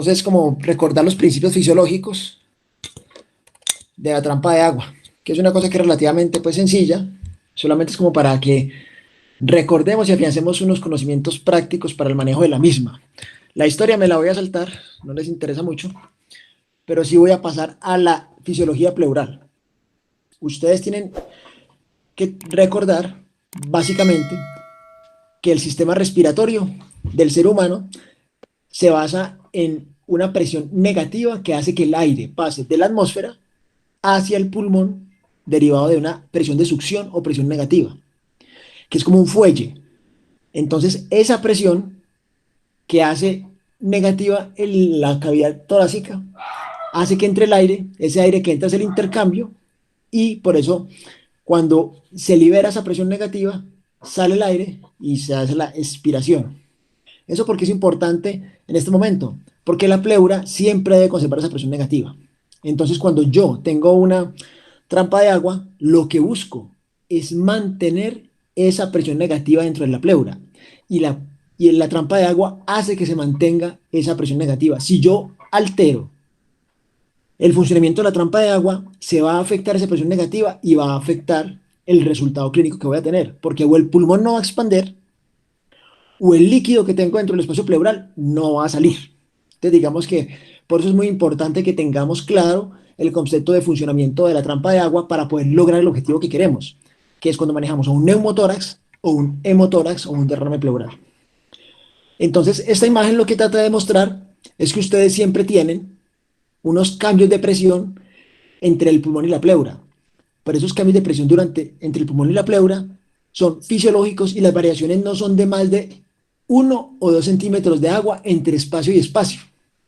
Entonces, como recordar los principios fisiológicos de la trampa de agua, que es una cosa que es relativamente pues sencilla, solamente es como para que recordemos y afiancemos unos conocimientos prácticos para el manejo de la misma. La historia me la voy a saltar, no les interesa mucho, pero sí voy a pasar a la fisiología pleural. Ustedes tienen que recordar, básicamente, que el sistema respiratorio del ser humano se basa en una presión negativa que hace que el aire pase de la atmósfera hacia el pulmón derivado de una presión de succión o presión negativa, que es como un fuelle. Entonces, esa presión que hace negativa en la cavidad torácica hace que entre el aire, ese aire que entra es el intercambio, y por eso cuando se libera esa presión negativa, sale el aire y se hace la expiración. Eso porque es importante en este momento, porque la pleura siempre debe conservar esa presión negativa. Entonces, cuando yo tengo una trampa de agua, lo que busco es mantener esa presión negativa dentro de la pleura. Y la trampa de agua hace que se mantenga esa presión negativa. Si yo altero el funcionamiento de la trampa de agua, se va a afectar esa presión negativa y va a afectar el resultado clínico que voy a tener, porque o el pulmón no va a expander o el líquido que tengo dentro del espacio pleural no va a salir. Entonces, digamos que por eso es muy importante que tengamos claro el concepto de funcionamiento de la trampa de agua para poder lograr el objetivo que queremos, que es cuando manejamos un neumotórax o un hemotórax o un derrame pleural. Entonces, esta imagen lo que trata de mostrar es que ustedes siempre tienen unos cambios de presión entre el pulmón y la pleura. Pero esos cambios de presión entre el pulmón y la pleura son fisiológicos y las variaciones no son de más de 1 o 2 centímetros de agua entre espacio y espacio.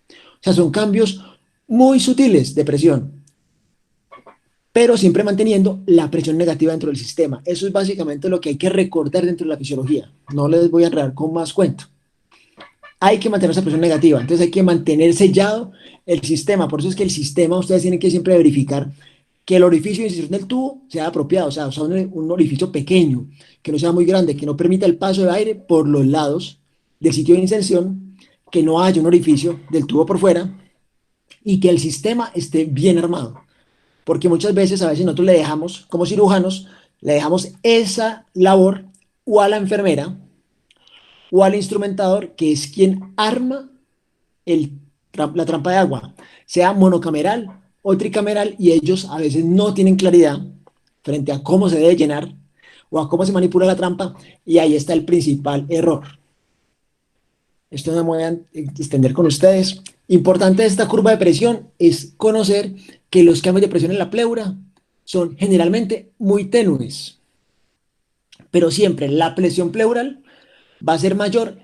O sea, son cambios muy sutiles de presión, pero siempre manteniendo la presión negativa dentro del sistema. Eso es básicamente lo que hay que recordar dentro de la fisiología. No les voy a enredar con más cuento. Hay que mantener esa presión negativa, entonces hay que mantener sellado el sistema. Por eso es que el sistema, ustedes tienen que siempre verificar que el orificio de inserción del tubo sea apropiado, o sea un orificio pequeño, que no sea muy grande, que no permita el paso de aire por los lados del sitio de inserción, que no haya un orificio del tubo por fuera y que el sistema esté bien armado. Porque muchas veces, a veces nosotros le dejamos, como cirujanos, le dejamos esa labor o a la enfermera o al instrumentador, que es quien arma el, la trampa de agua, sea monocameral o tricameral, y ellos a veces no tienen claridad frente a cómo se debe llenar o a cómo se manipula la trampa, y ahí está el principal error. Esto no me voy a extender con ustedes. Importante de esta curva de presión es conocer que los cambios de presión en la pleura son generalmente muy tenues, pero siempre la presión pleural va a ser mayor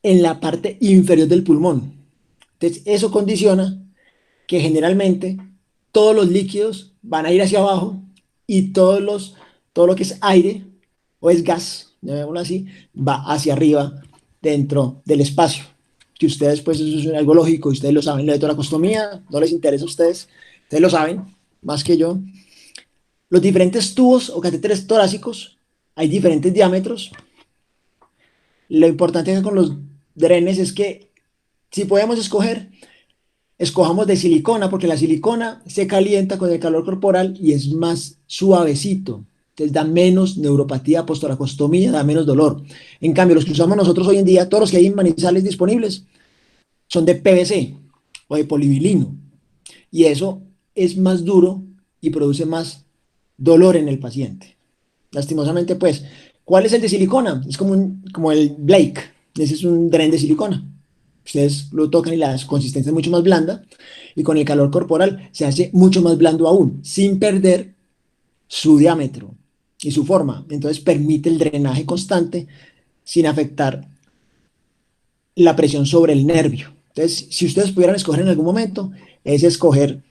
en la parte inferior del pulmón. Entonces, eso condiciona que generalmente todos los líquidos van a ir hacia abajo y todo lo que es aire o es gas, llamémoslo así, va hacia arriba dentro del espacio. Que ustedes, pues eso es algo lógico, ustedes lo saben, la de toracostomía no les interesa a ustedes, ustedes lo saben más que yo. Los diferentes tubos o catéteres torácicos, hay diferentes diámetros. Lo importante con los drenes es que si podemos escoger, escojamos de silicona, porque la silicona se calienta con el calor corporal y es más suavecito. Entonces da menos neuropatía postoracostomía, da menos dolor. En cambio, los que usamos nosotros hoy en día, todos los que hay en Manizales disponibles, son de PVC o de polivilino. Y eso es más duro y produce más dolor en el paciente. Lastimosamente, pues, ¿cuál es el de silicona? Es como el Blake. Ese es un dren de silicona. Ustedes lo tocan y la consistencia es mucho más blanda, y con el calor corporal se hace mucho más blando aún, sin perder su diámetro y su forma. Entonces permite el drenaje constante sin afectar la presión sobre el nervio. Entonces, si ustedes pudieran escoger en algún momento, es escoger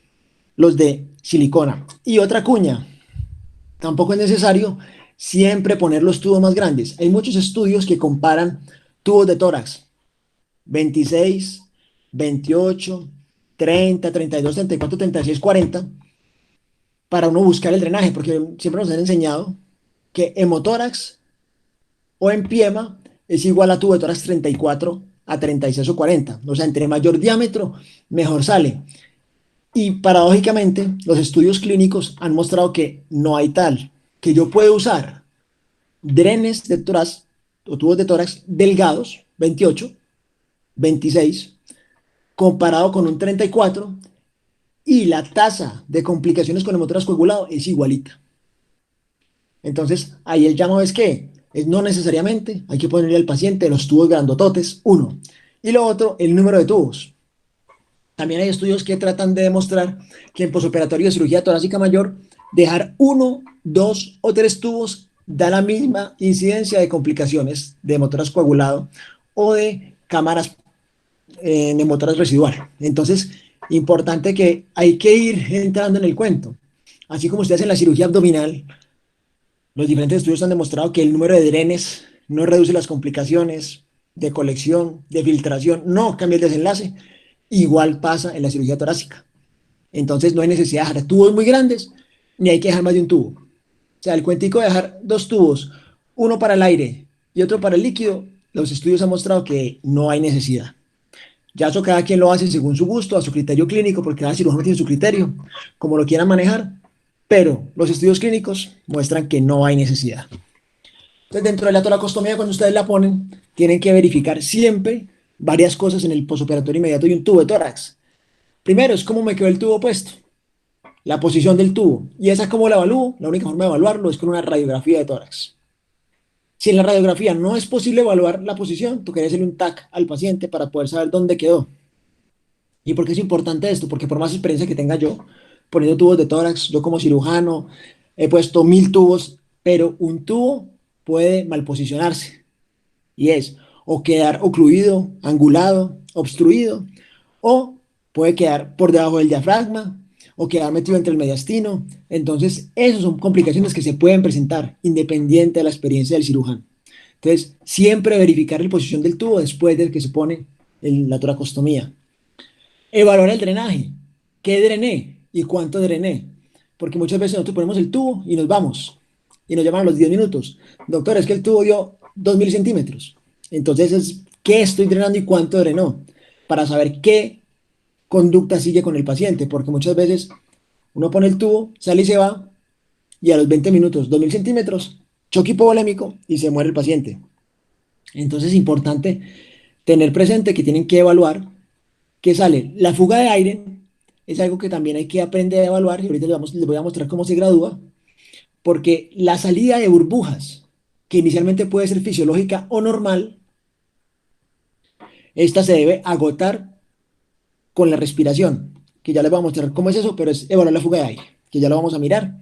los de silicona. Y otra cuña, tampoco es necesario siempre poner los tubos más grandes. Hay muchos estudios que comparan tubos de tórax, 26, 28, 30, 32, 34, 36, 40, para uno buscar el drenaje, porque siempre nos han enseñado que hemotórax o empiema es igual a tubo de tórax 34 a 36 o 40. O sea, entre mayor diámetro, mejor sale. Y paradójicamente, los estudios clínicos han mostrado que no hay tal, que yo puedo usar drenes de tórax o tubos de tórax delgados, 28, 26, comparado con un 34, y la tasa de complicaciones con hemotoras coagulado es igualita. Entonces, ahí el llamado es que es no necesariamente hay que ponerle al paciente los tubos grandototes, uno. Y lo otro, el número de tubos. También hay estudios que tratan de demostrar que en posoperatorio de cirugía torácica mayor, dejar uno, dos o tres tubos da la misma incidencia de complicaciones de hemotoras coagulado o de cámaras neumotoras residual. Entonces, importante que hay que ir entrando en el cuento. Así como ustedes en la cirugía abdominal, los diferentes estudios han demostrado que el número de drenes no reduce las complicaciones de colección, de filtración, no cambia el desenlace. Igual pasa en la cirugía torácica. Entonces no hay necesidad de dejar tubos muy grandes, ni hay que dejar más de un tubo. O sea, el cuentico de dejar dos tubos, uno para el aire y otro para el líquido, los estudios han mostrado que no hay necesidad. Ya eso cada quien lo hace según su gusto, a su criterio clínico, porque cada cirujano tiene su criterio, como lo quieran manejar, pero los estudios clínicos muestran que no hay necesidad. Entonces, dentro de la toracostomía, cuando ustedes la ponen, tienen que verificar siempre varias cosas en el posoperatorio inmediato y un tubo de tórax. Primero es cómo me quedó el tubo puesto, la posición del tubo. ¿Y esa cómo la evalúo? La única forma de evaluarlo es con una radiografía de tórax. Si en la radiografía no es posible evaluar la posición, tocaría hacerle un TAC al paciente para poder saber dónde quedó. ¿Y por qué es importante esto? Porque por más experiencia que tenga yo, poniendo tubos de tórax, yo como cirujano he puesto 1000 tubos, pero un tubo puede malposicionarse y es o quedar ocluido, angulado, obstruido, o puede quedar por debajo del diafragma o quedar metido entre el mediastino. Entonces, esas son complicaciones que se pueden presentar independiente de la experiencia del cirujano. Entonces, siempre verificar la posición del tubo después de que se pone la toracostomía. Evaluar el drenaje. ¿Qué drené y cuánto drené? Porque muchas veces nosotros ponemos el tubo y nos vamos. Y nos llaman a los 10 minutos. Doctor, es que el tubo dio 2000 centímetros. Entonces, ¿qué estoy drenando y cuánto drenó? Para saber qué conducta sigue con el paciente. Porque muchas veces uno pone el tubo, sale y se va. Y a los 20 minutos, 2000 centímetros, choque hipovolémico y se muere el paciente. Entonces, es importante tener presente que tienen que evaluar que sale. La fuga de aire es algo que también hay que aprender a evaluar y ahorita les voy a mostrar cómo se gradúa, porque la salida de burbujas, que inicialmente puede ser fisiológica o normal, esta se debe agotar con la respiración, que ya les voy a mostrar cómo es eso, pero es evaluar la fuga de aire, que ya lo vamos a mirar.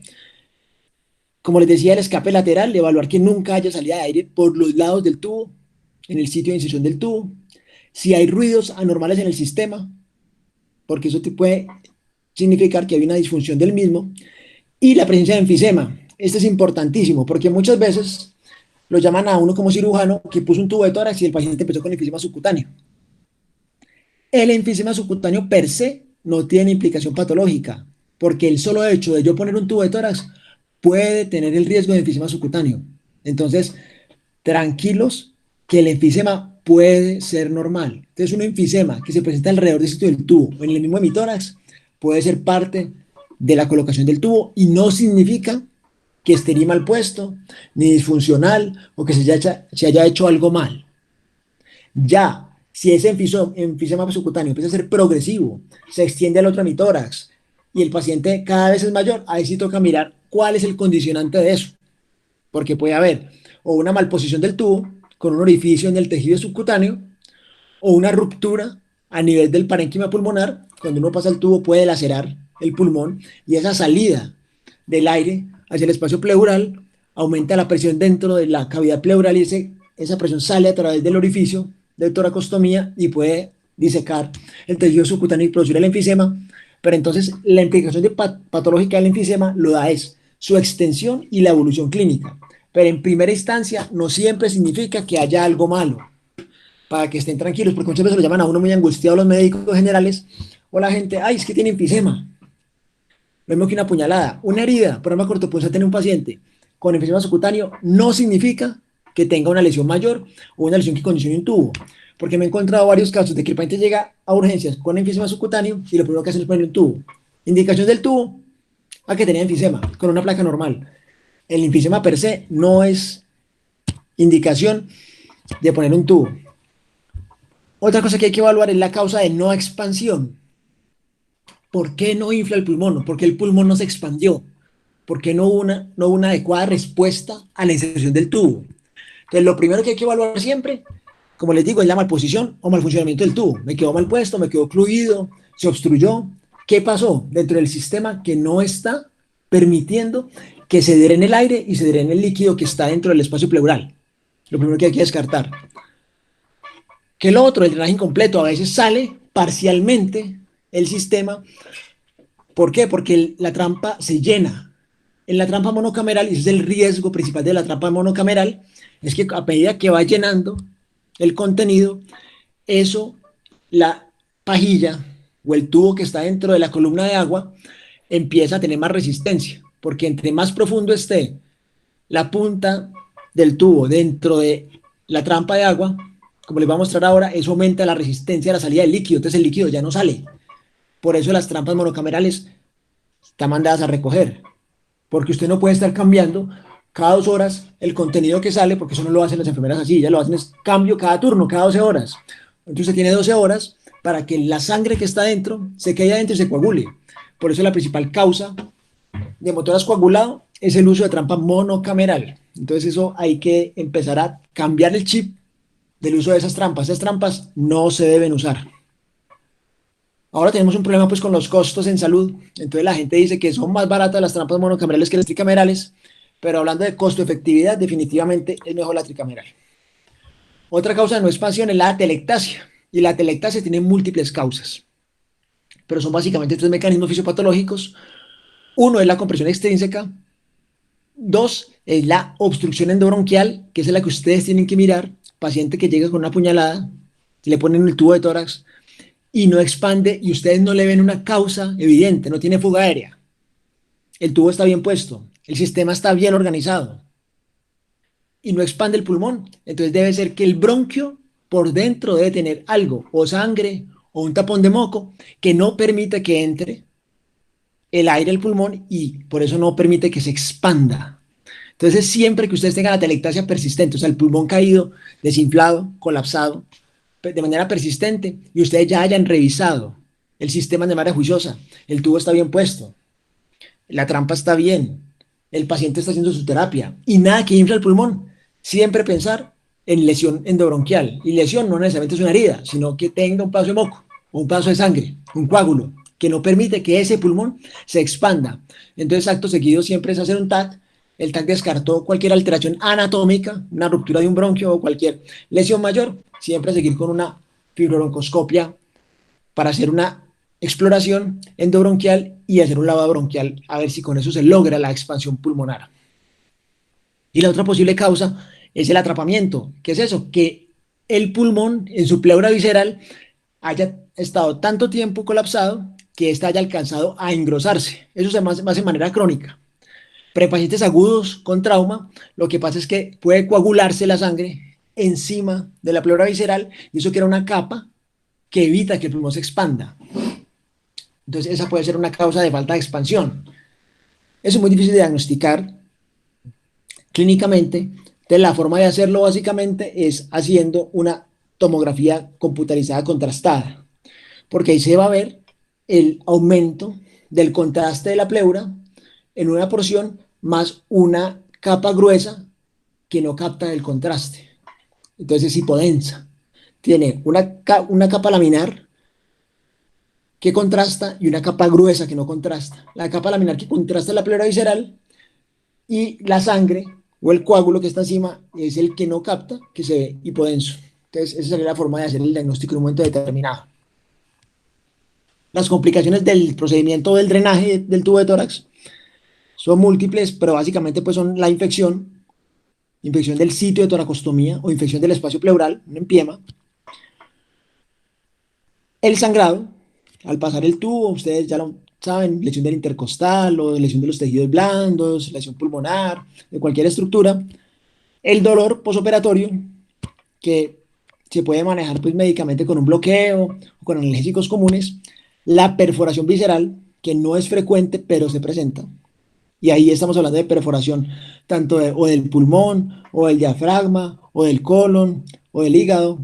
Como les decía, el escape lateral, evaluar que nunca haya salida de aire por los lados del tubo, en el sitio de incisión del tubo. Si hay ruidos anormales en el sistema, porque eso te puede significar que hay una disfunción del mismo, y la presencia de enfisema. Este es importantísimo porque muchas veces lo llaman a uno como cirujano que puso un tubo de tórax y el paciente empezó con enfisema subcutáneo. El enfisema subcutáneo per se no tiene implicación patológica porque el solo hecho de yo poner un tubo de tórax puede tener el riesgo de enfisema subcutáneo. Entonces, tranquilos que el enfisema puede ser normal. Entonces, un enfisema que se presenta alrededor del sitio del tubo o en el mismo hemitórax puede ser parte de la colocación del tubo y no significa que esté ni mal puesto, ni disfuncional o que se haya hecho algo mal. Ya, si ese enfisema subcutáneo empieza a ser progresivo, se extiende al otro hemitórax y el paciente cada vez es mayor, ahí sí toca mirar cuál es el condicionante de eso, porque puede haber o una malposición del tubo con un orificio en el tejido subcutáneo o una ruptura a nivel del parénquima pulmonar. Cuando uno pasa el tubo puede lacerar el pulmón y esa salida del aire hacia el espacio pleural aumenta la presión dentro de la cavidad pleural y esa presión sale a través del orificio de toracostomía y puede disecar el tejido subcutáneo y producir el enfisema. Pero entonces la implicación patológica del enfisema lo da es su extensión y la evolución clínica. Pero en primera instancia no siempre significa que haya algo malo, para que estén tranquilos, porque muchas veces lo llaman a uno muy angustiado los médicos generales o la gente, ay, es que tiene enfisema. Lo mismo que una puñalada. Una herida por arma cortopunzante en un paciente con enfisema subcutáneo no significa que tenga una lesión mayor o una lesión que condicione un tubo. porque me he encontrado varios casos de que el paciente llega a urgencias con enfisema subcutáneo y lo primero que hacen es poner un tubo. Indicación del tubo, a que tenía enfisema, con una placa normal. El enfisema per se no es indicación de poner un tubo. Otra cosa que hay que evaluar es la causa de no expansión. ¿Por qué no infla el pulmón? ¿Por qué el pulmón no se expandió? ¿Por qué no hubo una adecuada respuesta a la inserción del tubo? Entonces, lo primero que hay que evaluar siempre, como les digo, es la malposición o mal funcionamiento del tubo. Me quedó mal puesto, me quedó ocluido, se obstruyó. ¿Qué pasó dentro del sistema que no está permitiendo que se drene el aire y se drene el líquido que está dentro del espacio pleural? Lo primero que hay que descartar. Que lo otro, el drenaje incompleto, a veces sale parcialmente el sistema. ¿Por qué? Porque la trampa se llena. En la trampa monocameral, y ese es el riesgo principal de la trampa monocameral, es que a medida que va llenando el contenido, eso, la pajilla o el tubo que está dentro de la columna de agua, empieza a tener más resistencia, porque entre más profundo esté la punta del tubo dentro de la trampa de agua, como les voy a mostrar ahora, eso aumenta la resistencia a la salida del líquido, entonces el líquido ya no sale. Por eso las trampas monocamerales están mandadas a recoger, porque usted no puede estar cambiando cada 2 horas el contenido que sale, porque eso no lo hacen las enfermeras así, ya lo hacen es cambio cada turno, cada 12 horas. Entonces usted tiene 12 horas para que la sangre que está dentro se quede adentro y se coagule. Por eso la principal causa de motoras coagulado es el uso de trampa monocameral. Entonces eso hay que empezar a cambiar el chip del uso de esas trampas. Esas trampas no se deben usar. Ahora tenemos un problema pues con los costos en salud. Entonces la gente dice que son más baratas las trampas monocamerales que las tricamerales, pero hablando de costo-efectividad, definitivamente es mejor la tricameral. Otra causa de no expansión es la atelectasia. Y la atelectasia tiene múltiples causas, pero son básicamente 3 mecanismos fisiopatológicos. Uno es la compresión extrínseca. Dos es la obstrucción endobronquial, que es la que ustedes tienen que mirar. Paciente que llega con una puñalada, le ponen el tubo de tórax y no expande y ustedes no le ven una causa evidente, no tiene fuga aérea. El tubo está bien puesto, el sistema está bien organizado y no expande el pulmón. Entonces debe ser que el bronquio por dentro debe tener algo, o sangre, o un tapón de moco, que no permite que entre el aire al pulmón y por eso no permite que se expanda. Entonces, siempre que ustedes tengan la atelectasia persistente, o sea, el pulmón caído, desinflado, colapsado, de manera persistente, y ustedes ya hayan revisado el sistema de manera juiciosa, el tubo está bien puesto, la trampa está bien, el paciente está haciendo su terapia, y nada que infla el pulmón, siempre pensar en lesión endobronquial, y lesión no necesariamente es una herida, sino que tenga un paso de moco, o un paso de sangre, un coágulo, que no permite que ese pulmón se expanda. Entonces, acto seguido siempre es hacer un TAC. El TAC descartó cualquier alteración anatómica, una ruptura de un bronquio o cualquier lesión mayor, siempre seguir con una fibrobroncoscopia para hacer una exploración endobronquial y hacer un lavado bronquial a ver si con eso se logra la expansión pulmonar. Y la otra posible causa es el atrapamiento. ¿Qué es eso? Que el pulmón en su pleura visceral haya estado tanto tiempo colapsado que ésta haya alcanzado a engrosarse. Eso se hace de manera crónica. Pero en pacientes agudos con trauma, lo que pasa es que puede coagularse la sangre encima de la pleura visceral y eso crea una capa que evita que el pulmón se expanda. Entonces, esa puede ser una causa de falta de expansión. Eso es muy difícil de diagnosticar clínicamente. Entonces, la forma de hacerlo básicamente es haciendo una tomografía computarizada contrastada, porque ahí se va a ver el aumento del contraste de la pleura en una porción más una capa gruesa que no capta el contraste. Entonces es hipodensa. Tiene una capa laminar que contrasta y una capa gruesa que no contrasta. La capa laminar que contrasta la pleura visceral y la sangre o el coágulo que está encima es el que no capta, que se ve hipodenso. Entonces esa sería la forma de hacer el diagnóstico en un momento determinado. Las complicaciones del procedimiento del drenaje del tubo de tórax son múltiples, pero básicamente pues son la infección del sitio de toracostomía o infección del espacio pleural, un empiema, el sangrado, al pasar el tubo, ustedes ya lo saben, lesión del intercostal o lesión de los tejidos blandos, lesión pulmonar, de cualquier estructura, el dolor posoperatorio, que se puede manejar pues médicamente con un bloqueo o con analgésicos comunes. La perforación visceral, que no es frecuente, pero se presenta. Y ahí estamos hablando de perforación tanto o del pulmón, o del diafragma, o del colon, o del hígado.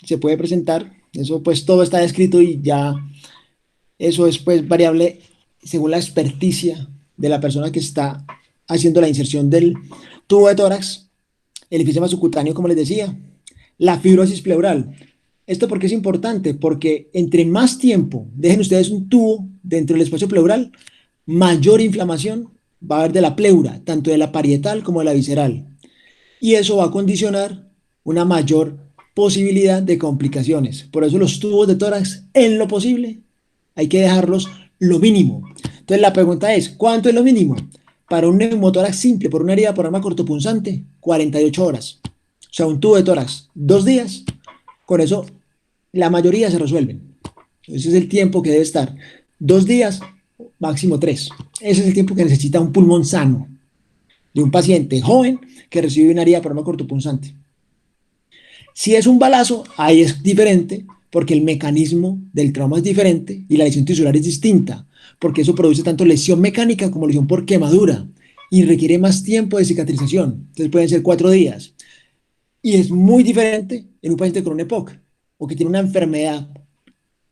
Se puede presentar. Eso pues todo está descrito y ya eso es pues variable según la experticia de la persona que está haciendo la inserción del tubo de tórax, el enfisema subcutáneo, como les decía, la fibrosis pleural. ¿Esto por qué es importante? Porque entre más tiempo dejen ustedes un tubo dentro del espacio pleural, mayor inflamación va a haber de la pleura, tanto de la parietal como de la visceral. Y eso va a condicionar una mayor posibilidad de complicaciones. Por eso los tubos de tórax, en lo posible, hay que dejarlos lo mínimo. Entonces la pregunta es, ¿cuánto es lo mínimo? Para un neumotórax simple, por una herida por arma cortopunzante, 48 horas. O sea, un tubo de tórax, 2 días, con eso la mayoría se resuelven. Ese es el tiempo que debe estar. 2 días, máximo 3. Ese es el tiempo que necesita un pulmón sano de un paciente joven que recibe una herida por arma cortopunzante. Si es un balazo, ahí es diferente porque el mecanismo del trauma es diferente y la lesión tisular es distinta, porque eso produce tanto lesión mecánica como lesión por quemadura y requiere más tiempo de cicatrización. Entonces pueden ser 4 días. Y es muy diferente en un paciente con un EPOC o que tiene una enfermedad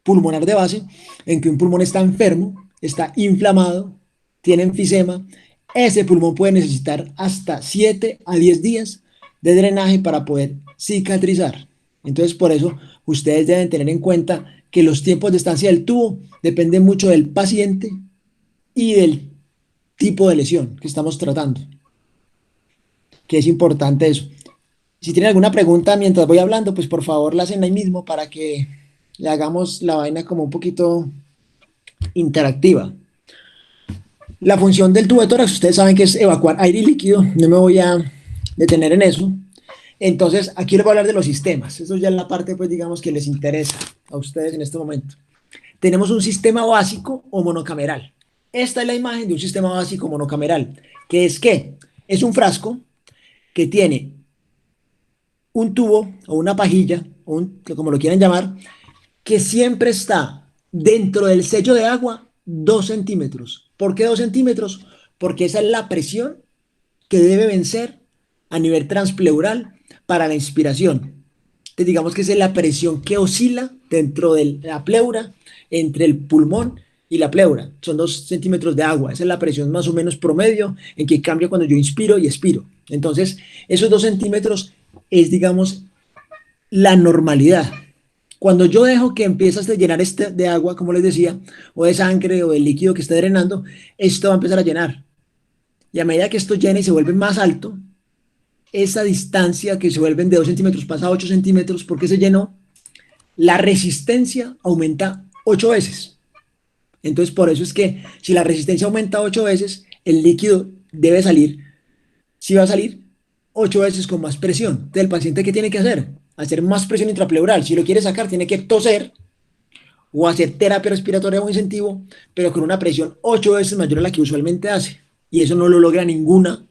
pulmonar de base en que un pulmón está enfermo, está inflamado, tiene enfisema. Ese pulmón puede necesitar hasta 7 a 10 días de drenaje para poder cicatrizar. Entonces, por eso, ustedes deben tener en cuenta que los tiempos de estancia del tubo dependen mucho del paciente y del tipo de lesión que estamos tratando, que es importante eso. Si tienen alguna pregunta mientras voy hablando, pues por favor la hacen ahí mismo para que le hagamos la vaina como un poquito interactiva. La función del tubo de tórax, ustedes saben que es evacuar aire y líquido, no me voy a detener en eso. Entonces, aquí les voy a hablar de los sistemas. Eso ya es la parte, pues, digamos, que les interesa a ustedes en este momento. Tenemos un sistema básico o monocameral. Esta es la imagen de un sistema básico monocameral, que es que es un frasco que tiene un tubo o una pajilla, o como lo quieran llamar, que siempre está dentro del sello de agua 2 centímetros. ¿Por qué 2 centímetros? Porque esa es la presión que debe vencer a nivel transpleural para la inspiración. Entonces, digamos que esa es la presión que oscila dentro de la pleura, entre el pulmón y la pleura. Son 2 centímetros de agua. Esa es la presión más o menos promedio en que cambia cuando yo inspiro y expiro. Entonces, esos 2 centímetros es, digamos, la normalidad. Cuando yo dejo que empiezas a llenar este de agua, como les decía, o de sangre o de líquido que está drenando, esto va a empezar a llenar. Y a medida que esto llena y se vuelve más alto, esa distancia que se vuelven de 2 centímetros pasa a 8 centímetros porque se llenó, la resistencia aumenta 8 veces. Entonces, por eso es que si la resistencia aumenta 8 veces, el líquido debe salir, si va a salir 8 veces con más presión. Entonces, el paciente, ¿qué tiene que hacer? Hacer más presión intrapleural. Si lo quiere sacar, tiene que toser o hacer terapia respiratoria o incentivo, pero con una presión 8 veces mayor a la que usualmente hace. Y eso no lo logra ninguna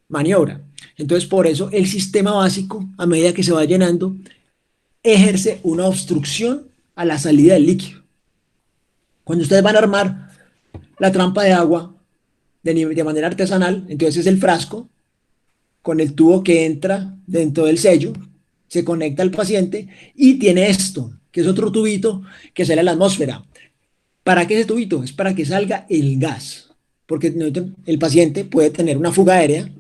maniobra. Entonces, por eso el sistema básico, a medida que se va llenando, ejerce una obstrucción a la salida del líquido. Cuando ustedes van a armar la trampa de agua de manera artesanal, entonces es el frasco con el tubo que entra dentro del sello, se conecta al paciente y tiene esto, que es otro tubito que sale a la atmósfera. ¿Para qué ese tubito? Es para que salga el gas, porque el paciente puede tener una fuga aérea,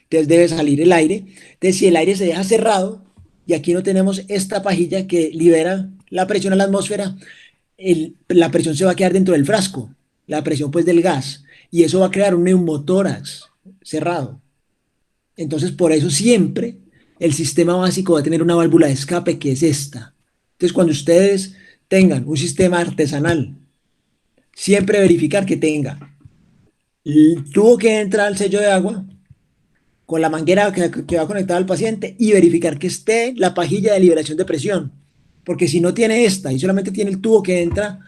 entonces debe salir el aire. Entonces, si el aire se deja cerrado, y aquí no tenemos esta pajilla que libera la presión a la atmósfera, la presión se va a quedar dentro del frasco, la presión pues del gas, y eso va a crear un neumotórax cerrado. Entonces, por eso siempre el sistema básico va a tener una válvula de escape que es esta. Entonces, cuando ustedes tengan un sistema artesanal, siempre verificar que tenga el tubo que entra al sello de agua con la manguera que va conectada al paciente y verificar que esté la pajilla de liberación de presión. Porque si no tiene esta y solamente tiene el tubo que entra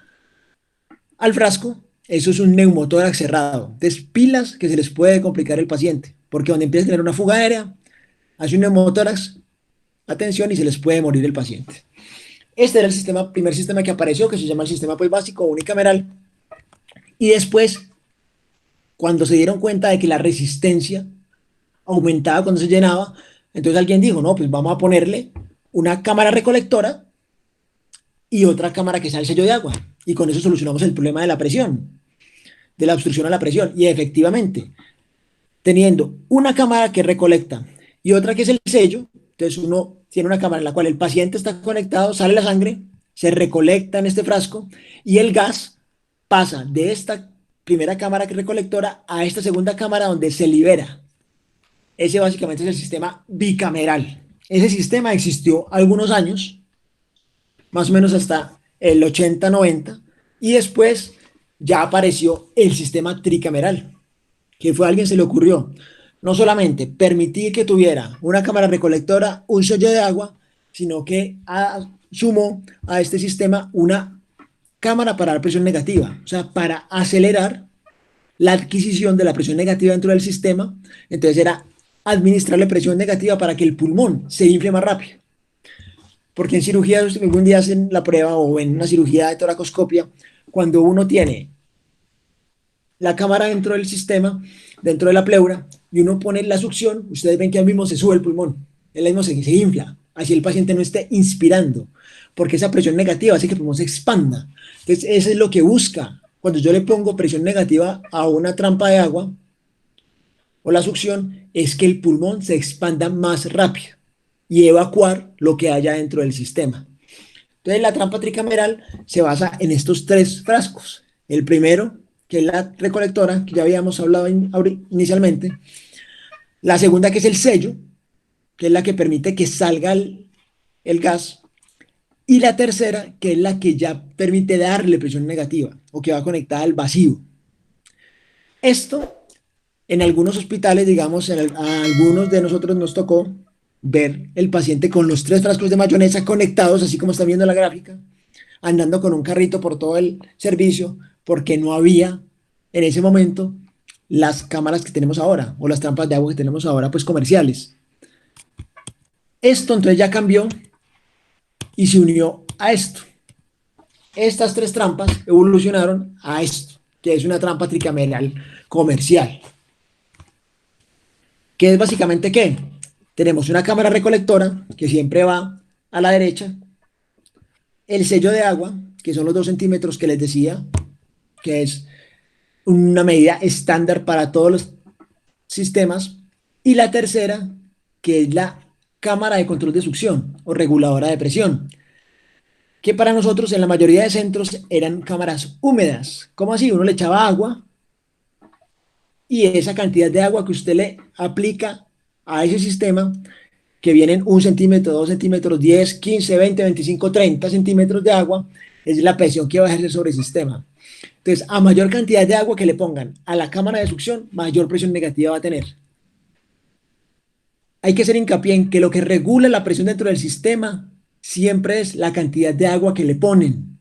al frasco, eso es un neumotórax cerrado. Entonces, pilas que se les puede complicar al paciente. Porque donde empieza a tener una fuga aérea, hace un neumotórax atención y se les puede morir el paciente. Este era el sistema, primer sistema que apareció, que se llama el sistema pues, básico unicameral. Y después, cuando se dieron cuenta de que la resistencia aumentaba cuando se llenaba, entonces alguien dijo, no, pues vamos a ponerle una cámara recolectora y otra cámara que sea el sello de agua. Y con eso solucionamos el problema de la presión, de la obstrucción a la presión. Y efectivamente, teniendo una cámara que recolecta y otra que es el sello, entonces uno tiene una cámara en la cual el paciente está conectado, sale la sangre, se recolecta en este frasco y el gas pasa de esta primera cámara recolectora a esta segunda cámara donde se libera. Ese básicamente es el sistema bicameral. Ese sistema existió algunos años, más o menos hasta el 80-90, y después ya apareció el sistema tricameral, que fue a alguien se le ocurrió no solamente permitir que tuviera una cámara recolectora, un sello de agua, sino que sumó a este sistema una cámara para la presión negativa, o sea, para acelerar la adquisición de la presión negativa dentro del sistema. Entonces era administrarle presión negativa para que el pulmón se infle más rápido. Porque en cirugía, algún día hacen la prueba o en una cirugía de toracoscopia, cuando uno tiene la cámara dentro del sistema, dentro de la pleura, y uno pone la succión, ustedes ven que al mismo se sube el pulmón, el mismo se infla, así el paciente no esté inspirando, porque esa presión negativa hace que el pulmón se expanda. Entonces, eso es lo que busca. Cuando yo le pongo presión negativa a una trampa de agua, o la succión, es que el pulmón se expanda más rápido y evacuar lo que haya dentro del sistema. Entonces, la trampa tricameral se basa en estos tres frascos. El primero, que es la recolectora, que ya habíamos hablado inicialmente. La segunda, que es el sello, que es la que permite que salga el gas. Y la tercera, que es la que ya permite darle presión negativa o que va conectada al vacío. Esto, en algunos hospitales, digamos, a algunos de nosotros nos tocó ver el paciente con los tres frascos de mayonesa conectados, así como están viendo en la gráfica, andando con un carrito por todo el servicio, porque no había en ese momento las cámaras que tenemos ahora, o las trampas de agua que tenemos ahora, pues comerciales. Esto entonces ya cambió y se unió a esto. Estas tres trampas evolucionaron a esto, que es una trampa tricameral comercial. ¿Qué es básicamente qué? Tenemos una cámara recolectora, que siempre va a la derecha, el sello de agua, que son los 2 centímetros que les decía, que es una medida estándar para todos los sistemas, y la tercera, que es la cámara de control de succión o reguladora de presión, que para nosotros en la mayoría de centros eran cámaras húmedas. ¿Cómo así? Uno le echaba agua y esa cantidad de agua que usted le aplica a ese sistema, que vienen 1 centímetro, 2 centímetros, 10, 15, 20, 25, 30 centímetros de agua, es la presión que va a ejercer sobre el sistema. Entonces, a mayor cantidad de agua que le pongan a la cámara de succión, mayor presión negativa va a tener. Hay que hacer hincapié en que lo que regula la presión dentro del sistema siempre es la cantidad de agua que le ponen,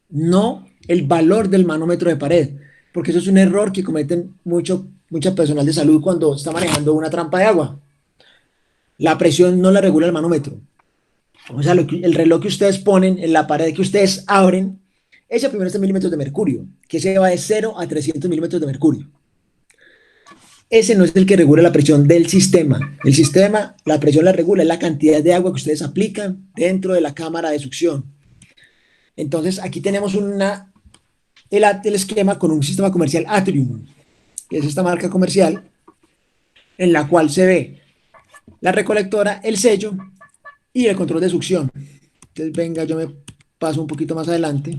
no el valor del manómetro de pared, porque eso es un error que cometen mucha personal de salud cuando está manejando una trampa de agua. La presión no la regula el manómetro. O sea, el reloj que ustedes ponen en la pared que ustedes abren, ese primero está en milímetros de mercurio, que se va de 0 a 300 milímetros de mercurio. Ese no es el que regula la presión del sistema. El sistema, la presión la regula, es la cantidad de agua que ustedes aplican dentro de la cámara de succión. Entonces, aquí tenemos el esquema con un sistema comercial Atrium, que es esta marca comercial, en la cual se ve la recolectora, el sello y el control de succión. Entonces, venga, yo me paso un poquito más adelante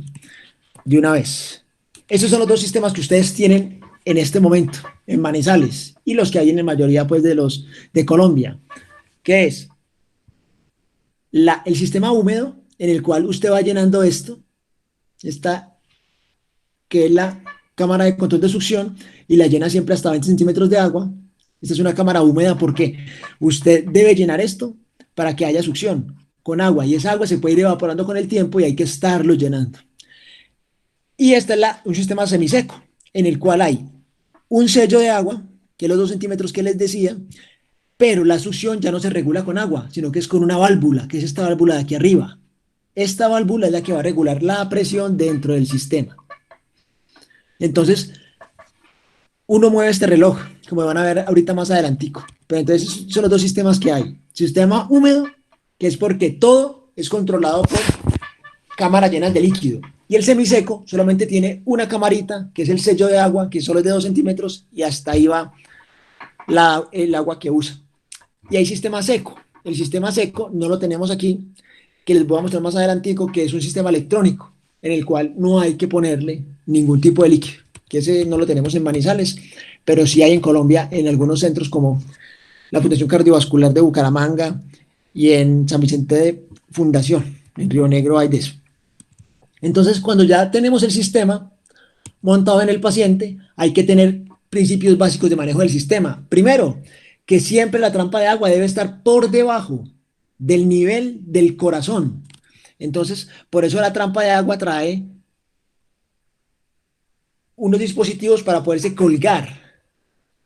de una vez. Esos son los dos sistemas que ustedes tienen en este momento en Manizales y los que hay en la mayoría pues de Colombia, que es el sistema húmedo en el cual usted va llenando esta que es la cámara de control de succión y la llena siempre hasta 20 centímetros de agua. Esta es una cámara húmeda porque usted debe llenar esto para que haya succión con agua y esa agua se puede ir evaporando con el tiempo y hay que estarlo llenando. Y este es un sistema semiseco en el cual hay un sello de agua, que es los 2 centímetros que les decía, pero la succión ya no se regula con agua, sino que es con una válvula, que es esta válvula de aquí arriba. Esta válvula es la que va a regular la presión dentro del sistema. Entonces, uno mueve este reloj, como van a ver ahorita más adelantico. Pero entonces son los dos sistemas que hay. Sistema húmedo, que es porque todo es controlado por cámaras llenas de líquido. Y el semiseco solamente tiene una camarita, que es el sello de agua, que solo es de 2 centímetros, y hasta ahí va el agua que usa. Y hay sistema seco. El sistema seco no lo tenemos aquí, que les voy a mostrar más adelantico, que es un sistema electrónico, en el cual no hay que ponerle ningún tipo de líquido, que ese no lo tenemos en Manizales, pero sí hay en Colombia, en algunos centros como la Fundación Cardiovascular de Bucaramanga y en San Vicente de Fundación, en Río Negro hay de eso. Entonces, cuando ya tenemos el sistema montado en el paciente, hay que tener principios básicos de manejo del sistema. Primero, que siempre la trampa de agua debe estar por debajo del nivel del corazón. Entonces, por eso la trampa de agua trae unos dispositivos para poderse colgar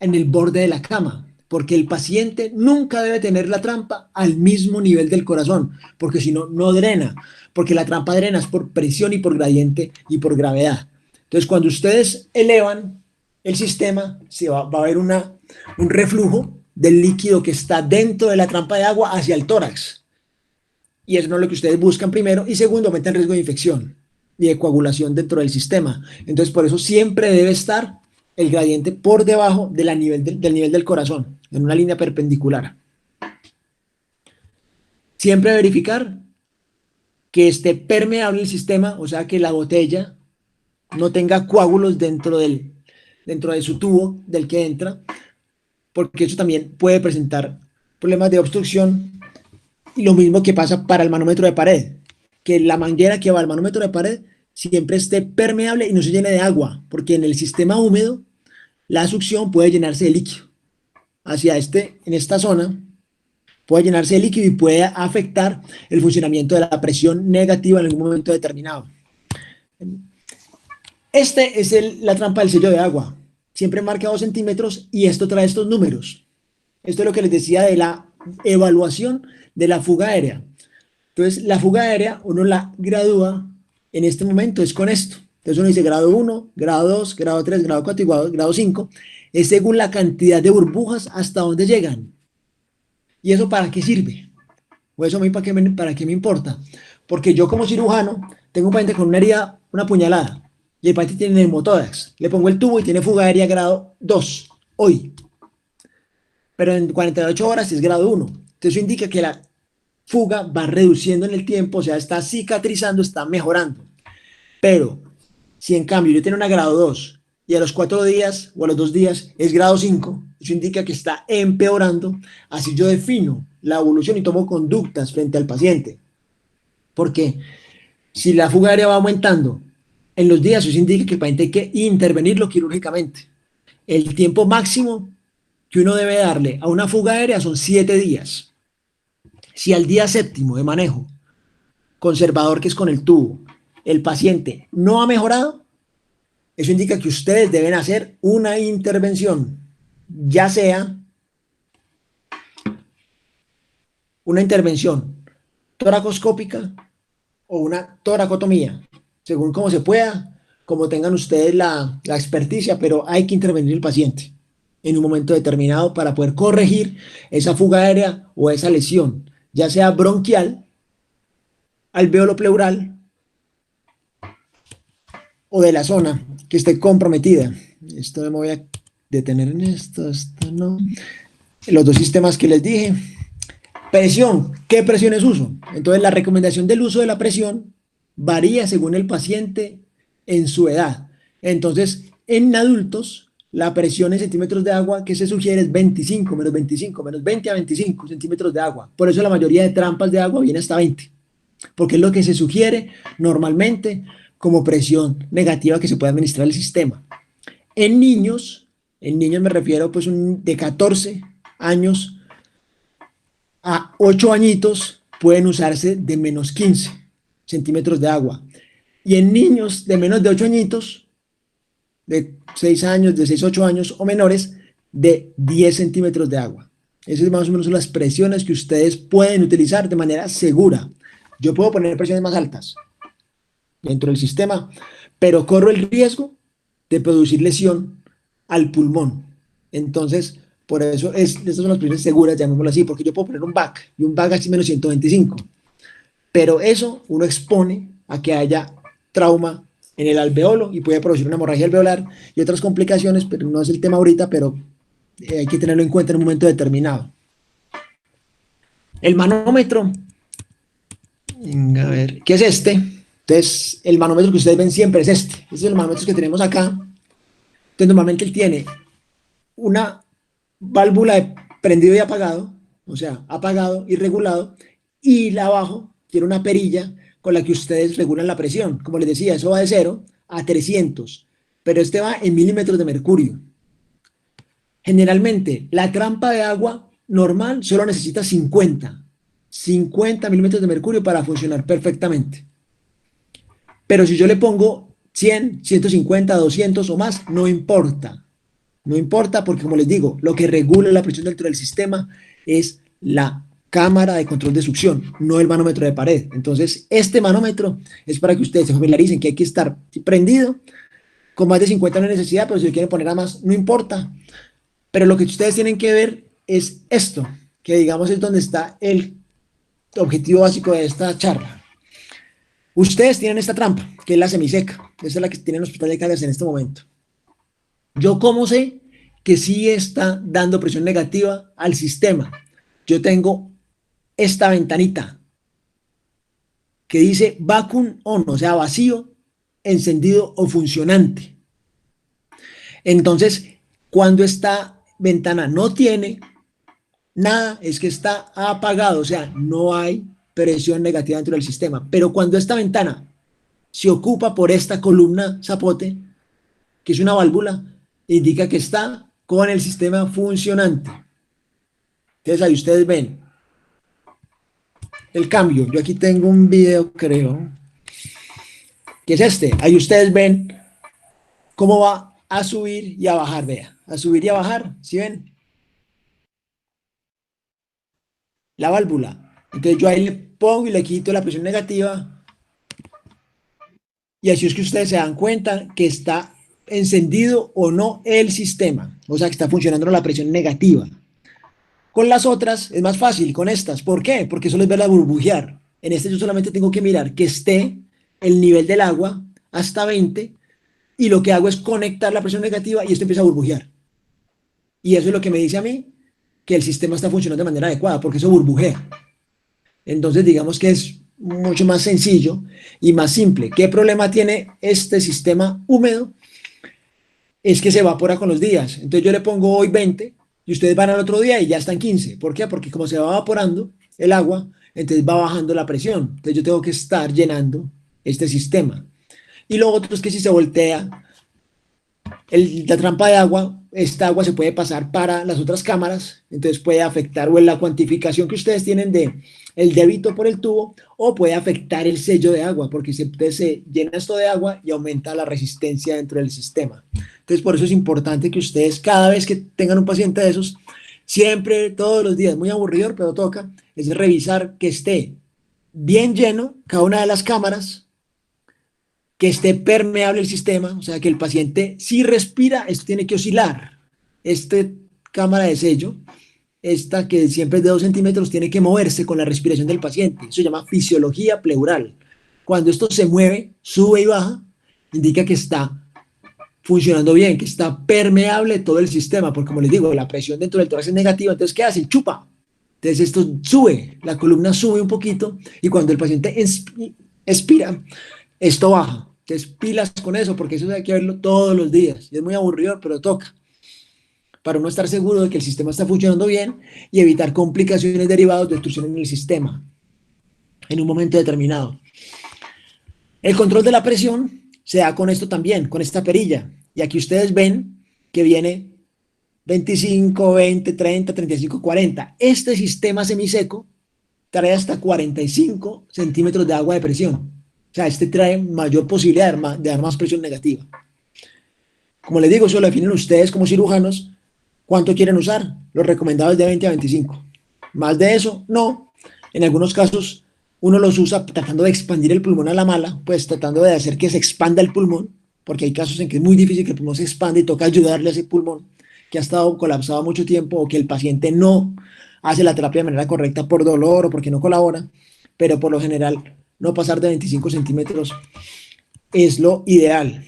en el borde de la cama, porque el paciente nunca debe tener la trampa al mismo nivel del corazón, porque si no, no drena, porque la trampa drena es por presión y por gradiente y por gravedad. Entonces, cuando ustedes elevan el sistema, va a haber un reflujo del líquido que está dentro de la trampa de agua hacia el tórax. Y eso no es lo que ustedes buscan primero. Y segundo, aumenta el riesgo de infección y de coagulación dentro del sistema. Entonces, por eso siempre debe estar el gradiente por debajo del nivel del corazón, en una línea perpendicular. Siempre verificar que esté permeable el sistema, o sea, que la botella no tenga coágulos dentro de su tubo del que entra, porque eso también puede presentar problemas de obstrucción. Y lo mismo que pasa para el manómetro de pared, que la manguera que va al manómetro de pared siempre esté permeable y no se llene de agua, porque en el sistema húmedo la succión puede llenarse de líquido. En esta zona puede llenarse de líquido y puede afectar el funcionamiento de la presión negativa en algún momento determinado. Este es la trampa del sello de agua. Siempre marca 2 centímetros y esto trae estos números. Esto es lo que les decía de la evaluación de la fuga aérea. Entonces, la fuga aérea uno la gradúa en este momento, es con esto. Entonces uno dice grado 1, grado 2, grado 3, grado 4 y grado 5. Es según la cantidad de burbujas hasta dónde llegan. ¿Y eso para qué sirve? ¿O eso a mí para qué me importa? Porque yo como cirujano tengo un paciente con una herida, una puñalada, y el paciente tiene neumotórax. Le pongo el tubo y tiene fuga aérea grado 2, hoy. Pero en 48 horas es grado 1. Entonces eso indica que la fuga va reduciendo en el tiempo, o sea, está cicatrizando, está mejorando. Pero si en cambio yo tengo una grado 2 y a los 4 días o a los 2 días es grado 5, eso indica que está empeorando. Así yo defino la evolución y tomo conductas frente al paciente. Porque si la fuga aérea va aumentando en los días, eso indica que el paciente hay que intervenirlo quirúrgicamente. El tiempo máximo que uno debe darle a una fuga aérea son 7 días. Si al día séptimo de manejo conservador, que es con el tubo, el paciente no ha mejorado, eso indica que ustedes deben hacer una intervención, ya sea una intervención toracoscópica o una toracotomía, según como se pueda, como tengan ustedes la experticia, pero hay que intervenir el paciente en un momento determinado para poder corregir esa fuga aérea o esa lesión, ya sea bronquial, alveolo pleural o de la zona que esté comprometida. Esto me voy a detener en esto no. Los dos sistemas que les dije. Presión, ¿qué presiones uso? Entonces la recomendación del uso de la presión varía según el paciente en su edad. Entonces, en adultos, la presión en centímetros de agua que se sugiere es 25, menos 25, menos 20 a 25 centímetros de agua. Por eso la mayoría de trampas de agua viene hasta 20, porque es lo que se sugiere normalmente como presión negativa que se puede administrar el sistema. En niños me refiero pues de 14 años a 8 añitos pueden usarse de menos 15 centímetros de agua. Y en niños de menos de 8 añitos, de 6 años, de 6 a 8 años o menores, de 10 centímetros de agua. Esas más o menos son las presiones que ustedes pueden utilizar de manera segura. Yo puedo poner presiones más altas dentro del sistema, pero corro el riesgo de producir lesión al pulmón. Entonces, por eso estas son las presiones seguras, llamémoslo así, porque yo puedo poner un back y un back así menos 125, pero eso uno expone a que haya trauma en el alveolo y puede producir una hemorragia alveolar y otras complicaciones, pero no es el tema ahorita, pero hay que tenerlo en cuenta en un momento determinado. El manómetro, a ver, ¿qué es este? Entonces, el manómetro que ustedes ven siempre es este. Este es el manómetro que tenemos acá. Entonces, normalmente él tiene una válvula de prendido y apagado, o sea, apagado y regulado, y abajo tiene una perilla con la que ustedes regulan la presión. Como les decía, eso va de 0 a 300, pero este va en milímetros de mercurio. Generalmente, la trampa de agua normal solo necesita 50 milímetros de mercurio para funcionar perfectamente. Pero si yo le pongo 100, 150, 200 o más, no importa. No importa porque, como les digo, lo que regula la presión dentro del sistema es la cámara de control de succión, no el manómetro de pared. Entonces, este manómetro es para que ustedes se familiaricen que hay que estar prendido. Con más de 50 no hay necesidad, pero si lo quieren poner a más, no importa. Pero lo que ustedes tienen que ver es esto, que digamos es donde está el objetivo básico de esta charla. Ustedes tienen esta trampa, que es la semiseca. Esa es la que tienen el hospital de cargas en este momento. ¿Yo cómo sé que sí está dando presión negativa al sistema? Yo tengo esta ventanita que dice vacuum on, o sea, vacío, encendido o funcionante. Entonces, cuando esta ventana no tiene nada, es que está apagado, o sea, no hay presión negativa dentro del sistema. Pero cuando esta ventana se ocupa por esta columna zapote, que es una válvula, indica que está con el sistema funcionante. Entonces ahí ustedes ven el cambio. Yo aquí tengo un video, creo, que es este. Ahí ustedes ven cómo va a subir y a bajar, vea. A subir y a bajar, ¿sí ven? La válvula. Entonces yo ahí le pongo y le quito la presión negativa y así es que ustedes se dan cuenta que está encendido o no el sistema. O sea, que está funcionando la presión negativa. Con las otras es más fácil, con estas. ¿Por qué? Porque solo es verla burbujear. En este yo solamente tengo que mirar que esté el nivel del agua hasta 20 y lo que hago es conectar la presión negativa y esto empieza a burbujear. Y eso es lo que me dice a mí que el sistema está funcionando de manera adecuada, porque eso burbujea. Entonces digamos que es mucho más sencillo y más simple. ¿Qué problema tiene este sistema húmedo? Es que se evapora con los días. Entonces yo le pongo hoy 20 y ustedes van al otro día y ya están 15. ¿Por qué? Porque como se va evaporando el agua, entonces va bajando la presión. Entonces yo tengo que estar llenando este sistema. Y lo otro es que si se voltea la trampa de agua, esta agua se puede pasar para las otras cámaras, entonces puede afectar o en la cuantificación que ustedes tienen de el débito por el tubo, o puede afectar el sello de agua, porque se llena esto de agua y aumenta la resistencia dentro del sistema. Entonces, por eso es importante que ustedes, cada vez que tengan un paciente de esos, siempre, todos los días, muy aburridor, pero toca, es revisar que esté bien lleno cada una de las cámaras, que esté permeable el sistema, o sea, que el paciente si respira, esto tiene que oscilar. Esta cámara de sello, esta que siempre es de 2 centímetros, tiene que moverse con la respiración del paciente. Eso se llama fisiología pleural. Cuando esto se mueve, sube y baja, indica que está funcionando bien, que está permeable todo el sistema, porque como les digo, la presión dentro del tórax es negativa, entonces ¿qué hace? Chupa. Entonces esto sube, la columna sube un poquito y cuando el paciente expira, esto baja. Entonces pilas con eso, porque eso hay que verlo todos los días. Y es muy aburrido, pero toca. Para uno estar seguro de que el sistema está funcionando bien y evitar complicaciones derivadas de obstrucción en el sistema en un momento determinado. El control de la presión se da con esto también, con esta perilla. Y aquí ustedes ven que viene 25, 20, 30, 35, 40. Este sistema semiseco trae hasta 45 centímetros de agua de presión. O sea, este trae mayor posibilidad de dar más presión negativa. Como les digo, eso lo definen ustedes como cirujanos ¿Cuánto quieren usar? Lo recomendado es de 20 a 25. Más de eso, no. En algunos casos, uno los usa tratando de expandir el pulmón a la mala, pues tratando de hacer que se expanda el pulmón, porque hay casos en que es muy difícil que el pulmón se expanda y toca ayudarle a ese pulmón que ha estado colapsado mucho tiempo o que el paciente no hace la terapia de manera correcta por dolor o porque no colabora, pero por lo general no pasar de 25 centímetros es lo ideal.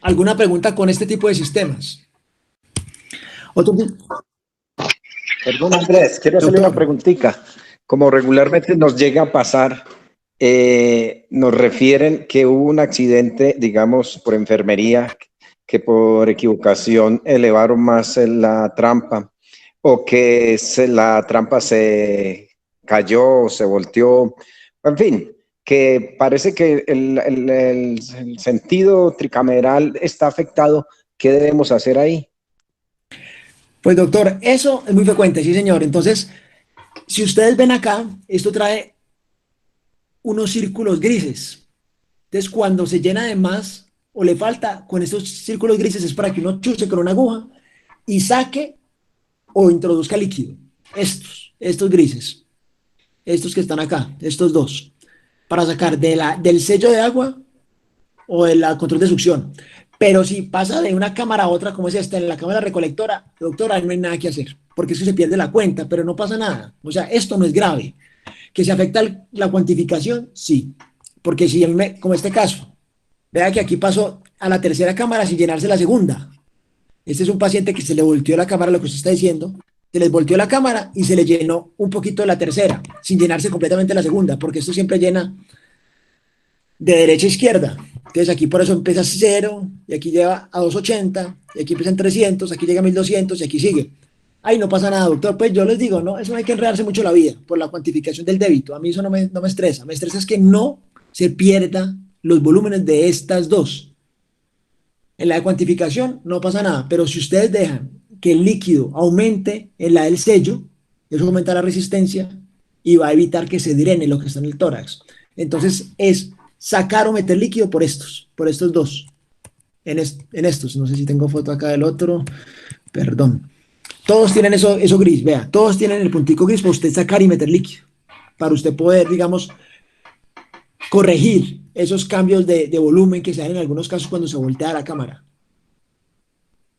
¿Alguna pregunta con este tipo de sistemas? Otro, Perdón, Andrés, quiero hacerle una doctor. preguntita. Como regularmente nos llega a pasar, nos refieren que hubo un accidente, digamos, por enfermería, que por equivocación elevaron más la trampa, o que la trampa se cayó o se volteó, en fin, que parece que el sentido tricameral está afectado. ¿Qué debemos hacer ahí? Pues doctor, eso es muy frecuente, sí señor. Entonces, si ustedes ven acá, esto trae unos círculos grises. Entonces, cuando se llena de más o le falta, con estos círculos grises es para que uno chuse con una aguja y saque o introduzca líquido. Estos grises, estos que están acá, estos dos, para sacar del sello de agua o del control de succión. Pero si pasa de una cámara a otra, como es esta, en la cámara recolectora, doctora, no hay nada que hacer, porque es que se pierde la cuenta, pero no pasa nada. O sea, esto no es grave. ¿Que se afecta la cuantificación? Sí. Porque si a mí como este caso, vea que aquí pasó a la tercera cámara sin llenarse la segunda. Este es un paciente que se le volteó la cámara, lo que usted está diciendo, se les volteó la cámara y se le llenó un poquito de la tercera, sin llenarse completamente la segunda, porque esto siempre llena de derecha a izquierda. Entonces aquí por eso empieza a 0 y aquí lleva a 280 y aquí empieza en 300, aquí llega a 1200 y aquí sigue. Ay, no pasa nada, doctor. Pues yo les digo, no, eso no hay que enredarse mucho la vida por la cuantificación del débito. A mí eso no me estresa. Me estresa es que no se pierda los volúmenes de estas dos. En la de cuantificación no pasa nada, pero si ustedes dejan que el líquido aumente en la del sello, eso aumenta la resistencia y va a evitar que se drene lo que está en el tórax. Entonces es sacar o meter líquido por estos dos, en estos. No sé si tengo foto acá del otro, perdón. Todos tienen eso gris, vea, todos tienen el puntico gris para usted sacar y meter líquido, para usted poder, digamos, corregir esos cambios de volumen que se dan en algunos casos cuando se voltea la cámara.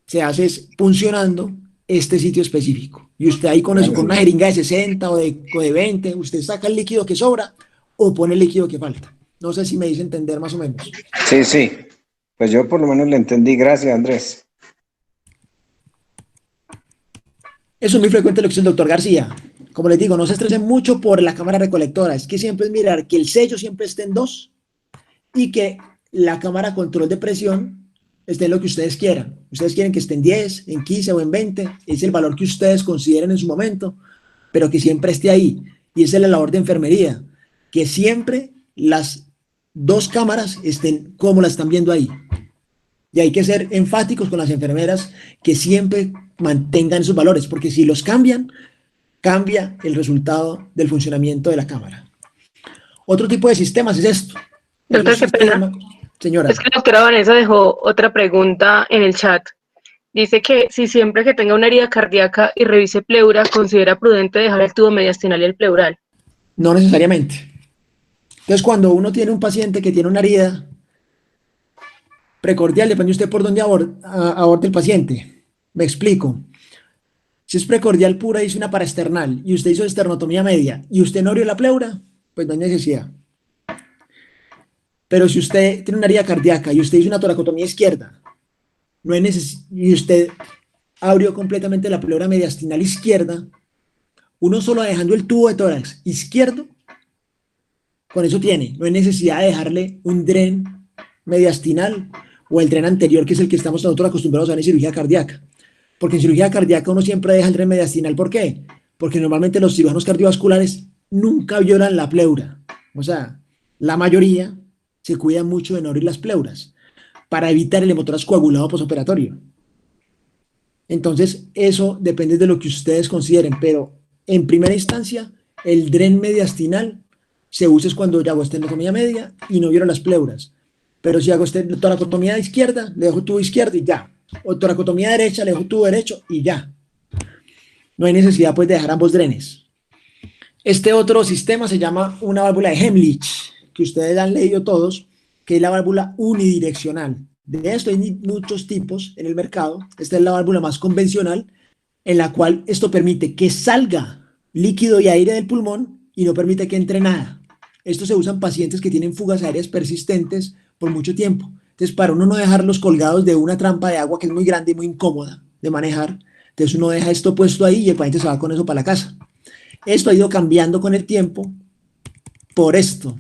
Se hace funcionando este sitio específico. Y usted ahí con eso, con una jeringa de 60 o de 20, usted saca el líquido que sobra o pone el líquido que falta. No sé si me dice entender más o menos. Sí, sí. Pues yo por lo menos le entendí. Gracias, Andrés. Eso es muy frecuente lo que dice el doctor García. Como les digo, no se estresen mucho por la cámara recolectora. Es que siempre es mirar que el sello siempre esté en 2 y que la cámara control de presión esté en lo que ustedes quieran. Ustedes quieren que esté en 10, en 15 o en 20. Es el valor que ustedes consideren en su momento, pero que siempre esté ahí. Y esa es la labor de enfermería. Que siempre las dos cámaras estén como la están viendo ahí. Y hay que ser enfáticos con las enfermeras que siempre mantengan esos valores, porque si los cambian, cambia el resultado del funcionamiento de la cámara. Otro tipo de sistemas es esto. Doctor, qué pena. Señora. Es que la doctora Vanessa dejó otra pregunta en el chat. Dice que si siempre que tenga una herida cardíaca y revise pleura, considera prudente dejar el tubo mediastinal y el pleural. No necesariamente. Entonces, cuando uno tiene un paciente que tiene una herida precordial, depende usted por dónde aborte el paciente. Me explico. Si es precordial pura, hizo una paraesternal y usted hizo esternotomía media y usted no abrió la pleura, pues no hay necesidad. Pero si usted tiene una herida cardíaca y usted hizo una toracotomía izquierda, no hay necesidad, y usted abrió completamente la pleura mediastinal izquierda, uno solo dejando el tubo de tórax izquierdo, con eso tiene, no hay necesidad de dejarle un dren mediastinal o el dren anterior, que es el que estamos nosotros acostumbrados a ver en cirugía cardíaca. Porque en cirugía cardíaca uno siempre deja el dren mediastinal. ¿Por qué? Porque normalmente los cirujanos cardiovasculares nunca violan la pleura. O sea, la mayoría se cuidan mucho de no abrir las pleuras para evitar el hemotorax coagulado posoperatorio. Entonces, eso depende de lo que ustedes consideren, pero en primera instancia, el dren mediastinal se usa es cuando yo hago esternotomía media y no viola las pleuras. Pero si hago toracotomía izquierda, le dejo tubo izquierdo y ya, o toracotomía derecha, le dejo tubo derecho y ya. No hay necesidad pues de dejar ambos drenes. Este otro sistema se llama una válvula de Hemlich, que ustedes han leído todos, que es la válvula unidireccional. De esto hay muchos tipos en el mercado. Esta es la válvula más convencional, en la cual esto permite que salga líquido y aire del pulmón y no permite que entre nada. Esto se usa en pacientes que tienen fugas aéreas persistentes por mucho tiempo. Entonces, para uno no dejarlos colgados de una trampa de agua que es muy grande y muy incómoda de manejar, entonces uno deja esto puesto ahí y el paciente se va con eso para la casa. Esto ha ido cambiando con el tiempo por esto,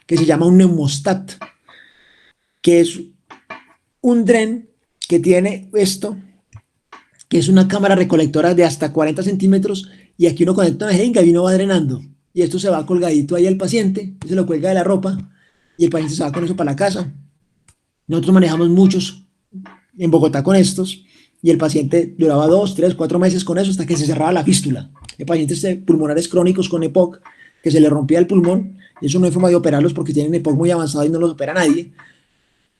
que se llama un neumostat, que es un dren que tiene esto, que es una cámara recolectora de hasta 40 centímetros, y aquí uno conecta una jeringa y uno va drenando, y esto se va colgadito ahí al paciente, se lo cuelga de la ropa, y el paciente se va con eso para la casa. Nosotros manejamos muchos en Bogotá con estos, y el paciente duraba 2, 3, 4 meses con eso hasta que se cerraba la fístula. Hay pacientes pulmonares crónicos con EPOC, que se le rompía el pulmón, y eso no hay forma de operarlos porque tienen EPOC muy avanzado y no los opera nadie.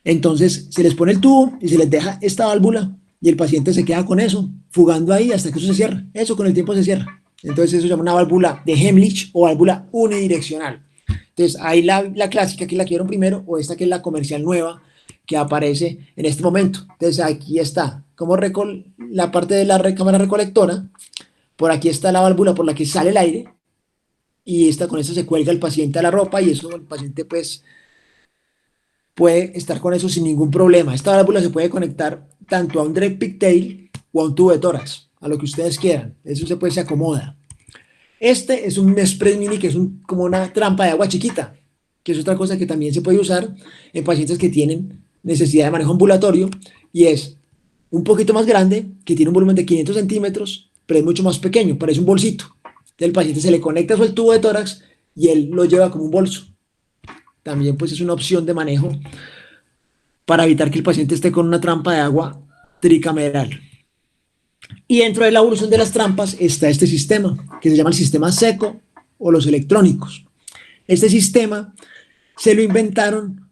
Entonces se les pone el tubo y se les deja esta válvula y el paciente se queda con eso, fugando ahí hasta que eso se cierra. Eso con el tiempo se cierra. Entonces eso se llama una válvula de Hemlich o válvula unidireccional. Entonces hay la clásica que la quiero primero, o esta que es la comercial nueva que aparece en este momento. Entonces aquí está como la parte de la cámara recolectora, por aquí está la válvula por la que sale el aire, y con esta se cuelga el paciente a la ropa, y eso el paciente pues puede estar con eso sin ningún problema. Esta válvula se puede conectar tanto a un drain pigtail o a un tubo de tórax, a lo que ustedes quieran. Eso se acomoda. Este es un Express Mini, que es como una trampa de agua chiquita, que es otra cosa que también se puede usar en pacientes que tienen necesidad de manejo ambulatorio, y es un poquito más grande, que tiene un volumen de 500 centímetros, pero es mucho más pequeño, parece un bolsito. Entonces el paciente se le conecta el tubo de tórax y él lo lleva como un bolso. También pues es una opción de manejo para evitar que el paciente esté con una trampa de agua tricameral. Y dentro de la evolución de las trampas está este sistema, que se llama el sistema seco o los electrónicos. Este sistema se lo inventaron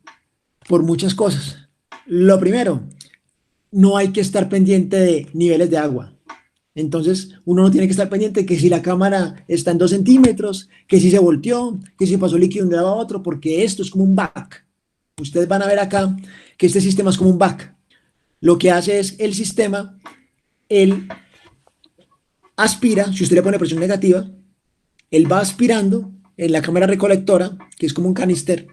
por muchas cosas. Lo primero, no hay que estar pendiente de niveles de agua. Entonces, uno no tiene que estar pendiente que si la cámara está en 2 centímetros, que si se volteó, que si pasó líquido de un lado a otro, porque esto es como un back. Ustedes van a ver acá que este sistema es como un back. Lo que hace es el sistema, él aspira, si usted le pone presión negativa, él va aspirando en la cámara recolectora, que es como un canister,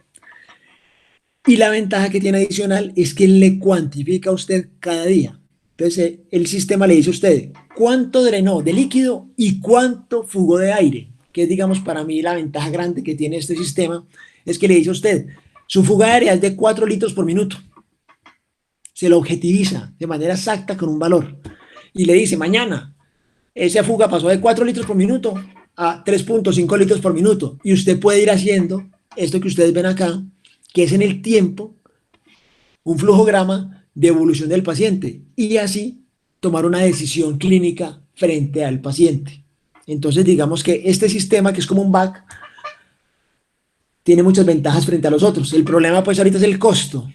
y la ventaja que tiene adicional es que le cuantifica a usted cada día. Entonces, el sistema le dice a usted cuánto drenó de líquido y cuánto fugó de aire, que es, digamos, para mí la ventaja grande que tiene este sistema, es que le dice a usted, su fuga aérea es de 4 litros por minuto. Se lo objetiviza de manera exacta con un valor. Y le dice, mañana, esa fuga pasó de 4 litros por minuto a 3.5 litros por minuto. Y usted puede ir haciendo esto que ustedes ven acá, que es en el tiempo, un flujograma de evolución del paciente, y así tomar una decisión clínica frente al paciente. Entonces, digamos que este sistema, que es como un back, tiene muchas ventajas frente a los otros. El problema, pues, ahorita es el costo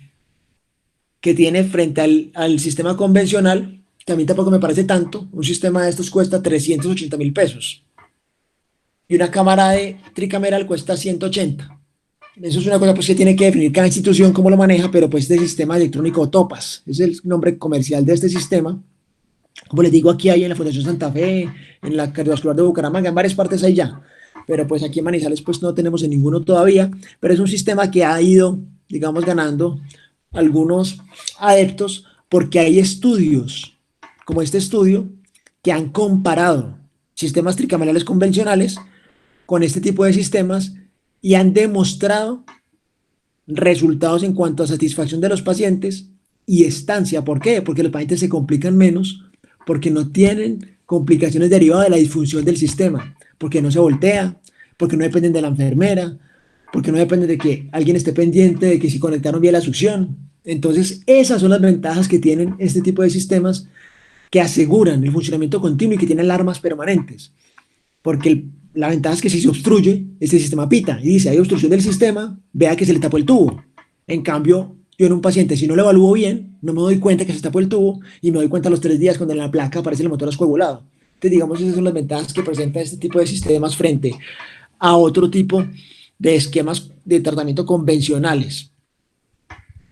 que tiene frente al sistema convencional, que a mí tampoco me parece tanto. Un sistema de estos cuesta 380.000 pesos. Y una cámara de tricameral cuesta 180. Eso es una cosa pues, que tiene que definir cada institución cómo lo maneja, pero pues este sistema electrónico TOPAS es el nombre comercial de este sistema. Como les digo, aquí hay en la Fundación Santa Fe, en la Cardiovascular de Bucaramanga, en varias partes hay ya, pero pues aquí en Manizales pues no tenemos en ninguno todavía, pero es un sistema que ha ido, digamos, ganando algunos adeptos, porque hay estudios, como este estudio, que han comparado sistemas tricamerales convencionales con este tipo de sistemas y han demostrado resultados en cuanto a satisfacción de los pacientes y estancia. ¿Por qué? Porque los pacientes se complican menos, porque no tienen complicaciones derivadas de la disfunción del sistema, porque no se voltea, porque no dependen de la enfermera, porque no dependen de que alguien esté pendiente de que si conectaron bien la succión. Entonces, esas son las ventajas que tienen este tipo de sistemas, que aseguran el funcionamiento continuo y que tienen alarmas permanentes. Porque la ventaja es que si se obstruye, este sistema pita y dice, hay obstrucción del sistema, vea que se le tapó el tubo. En cambio, yo en un paciente, si no lo evalúo bien, no me doy cuenta que se tapó el tubo y me doy cuenta a los 3 días cuando en la placa aparece el motor coagulado. Entonces, digamos, esas son las ventajas que presenta este tipo de sistemas frente a otro tipo de esquemas de tratamiento convencionales.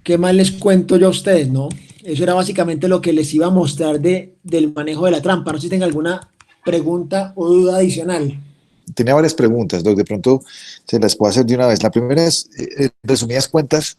¿Qué más les cuento yo a ustedes, no? Eso era básicamente lo que les iba a mostrar del manejo de la trampa. No sé si tengan alguna pregunta o duda adicional. Tenía varias preguntas, Doc, de pronto se las puedo hacer de una vez. La primera es, en resumidas cuentas,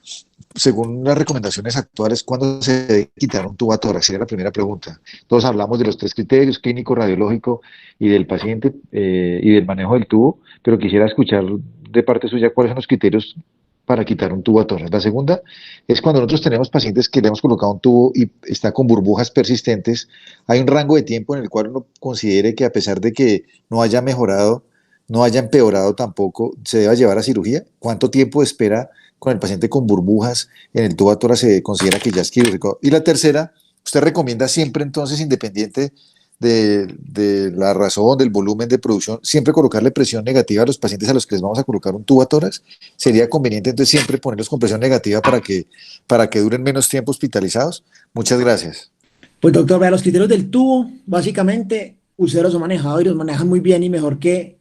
según las recomendaciones actuales, ¿cuándo se debe quitar un tubo a tórax? Sería la primera pregunta. Todos hablamos de los 3 criterios, clínico, radiológico y del paciente y del manejo del tubo, pero quisiera escuchar de parte suya cuáles son los criterios para quitar un tubo a tórax. La segunda es cuando nosotros tenemos pacientes que le hemos colocado un tubo y está con burbujas persistentes, hay un rango de tiempo en el cual uno considere que a pesar de que no haya mejorado, no haya empeorado tampoco, se deba llevar a cirugía. ¿Cuánto tiempo de espera con el paciente con burbujas en el tubo a tórax se considera que ya es quirúrgico? Y la tercera, usted recomienda siempre entonces, independiente de la razón, del volumen de producción, siempre colocarle presión negativa a los pacientes a los que les vamos a colocar un tubo a tórax. ¿Sería conveniente entonces siempre ponerlos con presión negativa para que duren menos tiempo hospitalizados? Muchas gracias. Pues doctor, vea, los criterios del tubo, básicamente, ustedes los han manejado y los manejan muy bien y mejor que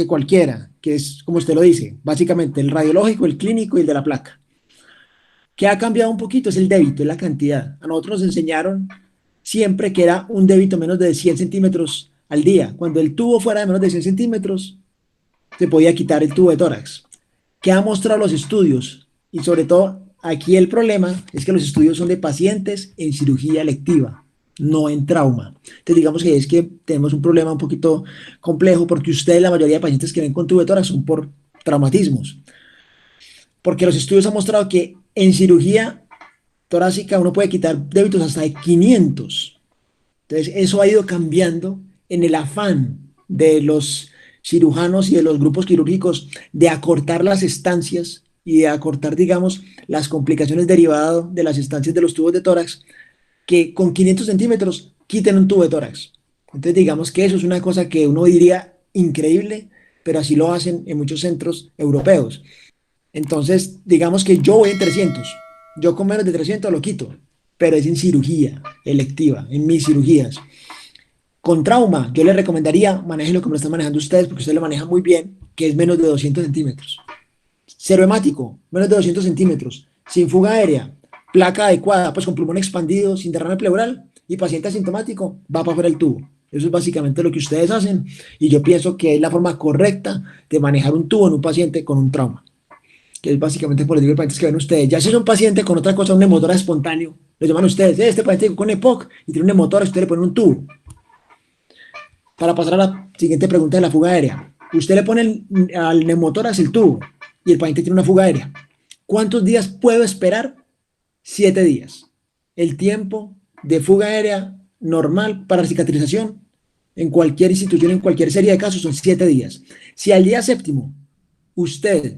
cualquiera, que es como usted lo dice, básicamente el radiológico, el clínico y el de la placa. ¿Qué ha cambiado un poquito? Es el débito, es la cantidad. A nosotros nos enseñaron siempre que era un débito menos de 100 centímetros al día. Cuando el tubo fuera de menos de 100 centímetros, se podía quitar el tubo de tórax. ¿Qué han mostrado los estudios? Y sobre todo, aquí el problema es que los estudios son de pacientes en cirugía electiva, no en trauma. Entonces, digamos que es que tenemos un problema un poquito complejo porque ustedes, la mayoría de pacientes que ven con tubo de tórax son por traumatismos. Porque los estudios han mostrado que en cirugía torácica uno puede quitar débitos hasta de 500. Entonces, eso ha ido cambiando en el afán de los cirujanos y de los grupos quirúrgicos de acortar las estancias y de acortar, digamos, las complicaciones derivadas de las estancias de los tubos de tórax, que con 500 centímetros quiten un tubo de tórax. Entonces, digamos que eso es una cosa que uno diría increíble, pero así lo hacen en muchos centros europeos. Entonces, digamos que yo voy en 300, yo con menos de 300 lo quito, pero es en cirugía electiva, en mis cirugías. Con trauma, yo les recomendaría, manéjenlo como lo están manejando ustedes, porque ustedes lo manejan muy bien, que es menos de 200 centímetros. Cero hemático, menos de 200 centímetros, sin fuga aérea, placa adecuada, pues con pulmón expandido, sin derrame pleural, y paciente asintomático, va para afuera el tubo. Eso es básicamente lo que ustedes hacen, y yo pienso que es la forma correcta de manejar un tubo en un paciente con un trauma, que es básicamente por el tipo de pacientes que ven ustedes. Ya si es un paciente con otra cosa, un neumotórax espontáneo, lo llaman ustedes, este paciente con EPOC y tiene un neumotórax, usted le pone un tubo. Para pasar a la siguiente pregunta de la fuga aérea. Usted le pone al neumotórax el tubo y el paciente tiene una fuga aérea. ¿Cuántos días puedo esperar? 7 días. El tiempo de fuga aérea normal para cicatrización en cualquier institución, en cualquier serie de casos, son 7 días. Si al día séptimo usted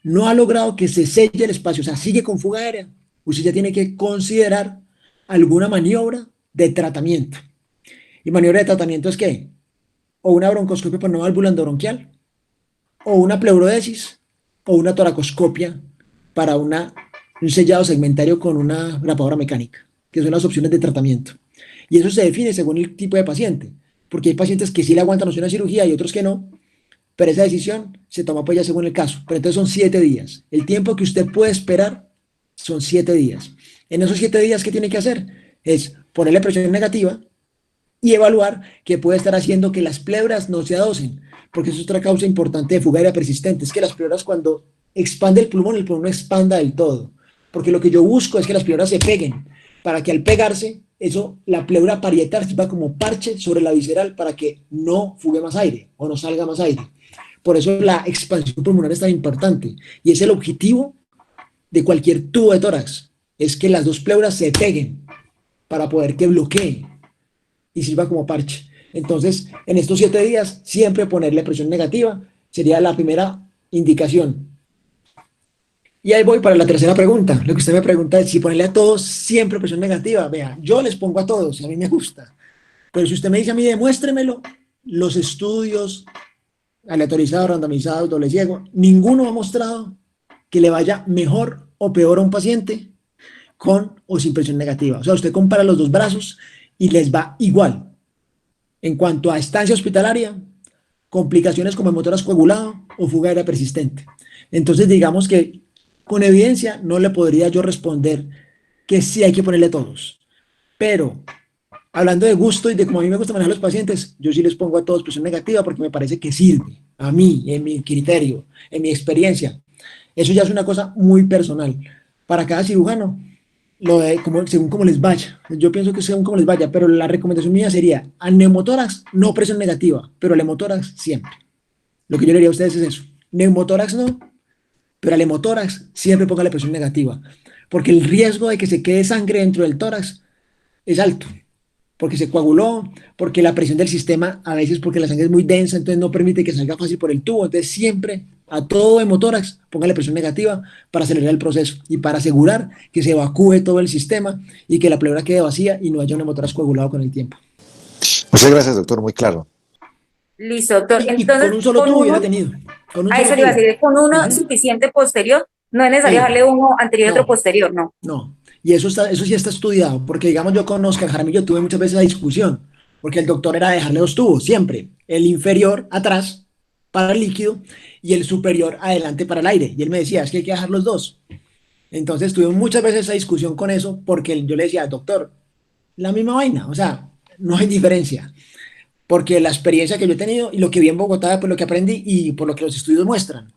no ha logrado que se selle el espacio, o sea, sigue con fuga aérea, usted ya tiene que considerar alguna maniobra de tratamiento. ¿Y maniobra de tratamiento es qué? O una broncoscopia por una válvula endobronquial, o una pleurodesis, o una toracoscopia para un sellado segmentario con una grapadora mecánica, que son las opciones de tratamiento. Y eso se define según el tipo de paciente, porque hay pacientes que sí le aguantan una cirugía y otros que no, pero esa decisión se toma pues ya según el caso. Pero entonces son 7 días. El tiempo que usted puede esperar son 7 días. En esos 7 días, ¿qué tiene que hacer? Es ponerle presión negativa y evaluar qué puede estar haciendo que las pleuras no se adosen, porque eso es otra causa importante de fuga aérea persistente, es que las pleuras cuando expande el pulmón no expanda del todo, porque lo que yo busco es que las pleuras se peguen, para que al pegarse, eso, la pleura parietal sirva como parche sobre la visceral para que no fugue más aire o no salga más aire. Por eso la expansión pulmonar es tan importante y es el objetivo de cualquier tubo de tórax, es que las dos pleuras se peguen para poder que bloquee y sirva como parche. Entonces, en estos 7 días, siempre ponerle presión negativa sería la primera indicación. Y ahí voy para la tercera pregunta. Lo que usted me pregunta es si ponerle a todos siempre presión negativa. Vea, yo les pongo a todos, a mí me gusta. Pero si usted me dice a mí, demuéstremelo, los estudios aleatorizados, randomizados, doble ciego, ninguno ha mostrado que le vaya mejor o peor a un paciente con o sin presión negativa. O sea, usted compara los dos brazos y les va igual. En cuanto a estancia hospitalaria, complicaciones como hemotórax coagulado o fuga aérea persistente. Entonces, digamos que con evidencia no le podría yo responder que sí hay que ponerle todos. Pero, hablando de gusto y de cómo a mí me gusta manejar a los pacientes, yo sí les pongo a todos presión negativa porque me parece que sirve a mí, en mi criterio, en mi experiencia. Eso ya es una cosa muy personal. Para cada cirujano, según cómo les vaya. Yo pienso que según cómo les vaya, pero la recomendación mía sería al neumotórax no presión negativa, pero al hemotórax siempre. Lo que yo le diría a ustedes es eso. Neumotórax no, pero al hemotórax siempre póngale presión negativa, porque el riesgo de que se quede sangre dentro del tórax es alto, porque se coaguló, porque la presión del sistema, a veces porque la sangre es muy densa, entonces no permite que salga fácil por el tubo, entonces siempre a todo hemotórax póngale presión negativa para acelerar el proceso y para asegurar que se evacúe todo el sistema y que la pleura quede vacía y no haya un hemotórax coagulado con el tiempo. Muchas gracias, doctor, muy claro. Listo, doctor. Y Entonces, con un solo tubo hubiera tenido. Con un a solo eso le iba a tubo. decir, con uno suficiente posterior, no es necesario Sí. darle uno anterior y No. otro posterior, no. No, y eso sí está estudiado, porque digamos yo con Oscar Jaramillo tuve muchas veces la discusión, porque el doctor era dejarle dos tubos, siempre, el inferior atrás para el líquido y el superior adelante para el aire, y él me decía, es que hay que dejar los dos. Entonces tuve muchas veces esa discusión con eso, porque yo le decía, doctor, la misma vaina, o sea, no hay diferencia, porque la experiencia que yo he tenido y lo que vi en Bogotá, pues lo que aprendí y por lo que los estudios muestran.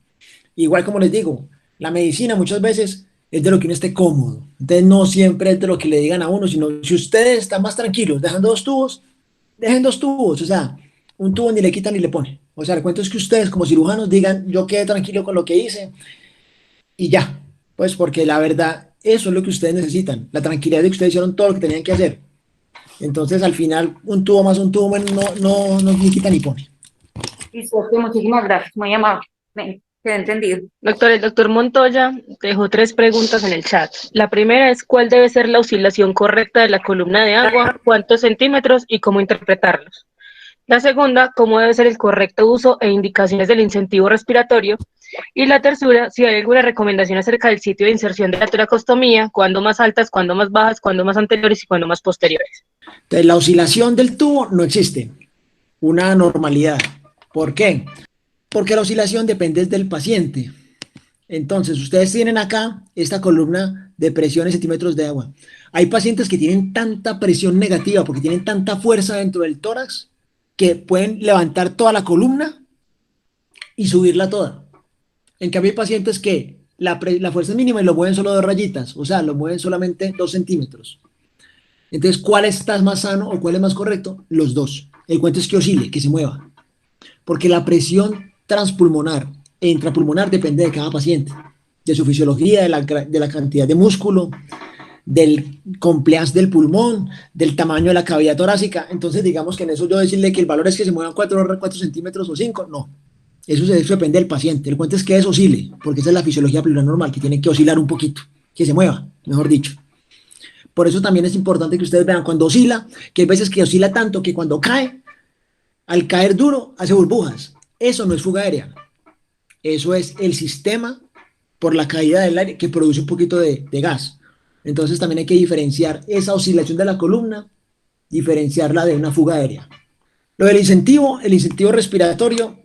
Igual como les digo, la medicina muchas veces es de lo que uno esté cómodo. Entonces no siempre es de lo que le digan a uno, sino si ustedes están más tranquilos, dejando dos tubos, dejen dos tubos. O sea, un tubo ni le quitan ni le ponen. O sea, el cuento es que ustedes como cirujanos digan, yo quedé tranquilo con lo que hice y ya. Pues porque la verdad, eso es lo que ustedes necesitan. La tranquilidad de que ustedes hicieron todo lo que tenían que hacer. Entonces al final, un tubo más un tubo menos no ni quita ni pone. Listo, doctor, muchísimas gracias, muy amable. Ven, quedé entendido. Doctor, el doctor Montoya dejó 3 preguntas en el chat. La primera es, ¿cuál debe ser la oscilación correcta de la columna de agua? ¿Cuántos centímetros y cómo interpretarlos? La segunda, ¿cómo debe ser el correcto uso e indicaciones del incentivo respiratorio? Y la tercera, si hay alguna recomendación acerca del sitio de inserción de la toracostomía, cuándo más altas, cuándo más bajas, cuándo más anteriores y cuándo más posteriores. Entonces la oscilación del tubo no existe. Una normalidad. ¿Por qué? Porque la oscilación depende del paciente. Entonces, ustedes tienen acá esta columna de presión en centímetros de agua. Hay pacientes que tienen tanta presión negativa porque tienen tanta fuerza dentro del tórax que pueden levantar toda la columna y subirla toda. En cambio, hay pacientes que la fuerza es mínima y lo mueven solo 2 rayitas, o sea, lo mueven solamente 2 centímetros. Entonces, ¿cuál está más sano o cuál es más correcto? Los dos. El cuento es que oscile, que se mueva. Porque la presión transpulmonar e intrapulmonar depende de cada paciente, de su fisiología, de la cantidad de músculo, del compliance del pulmón, del tamaño de la cavidad torácica. Entonces, digamos que en eso yo decirle que el valor es que se muevan 4 centímetros o 5, no. Eso depende del paciente. El cuento es que eso oscile, porque esa es la fisiología pleural normal, que tiene que oscilar un poquito, que se mueva, mejor dicho. Por eso también es importante que ustedes vean cuando oscila, que hay veces que oscila tanto que cuando cae, al caer duro, hace burbujas. Eso no es fuga aérea. Eso es el sistema por la caída del aire que produce un poquito de gas. Entonces también hay que diferenciar esa oscilación de la columna, diferenciarla de una fuga aérea. Lo del incentivo, el incentivo respiratorio,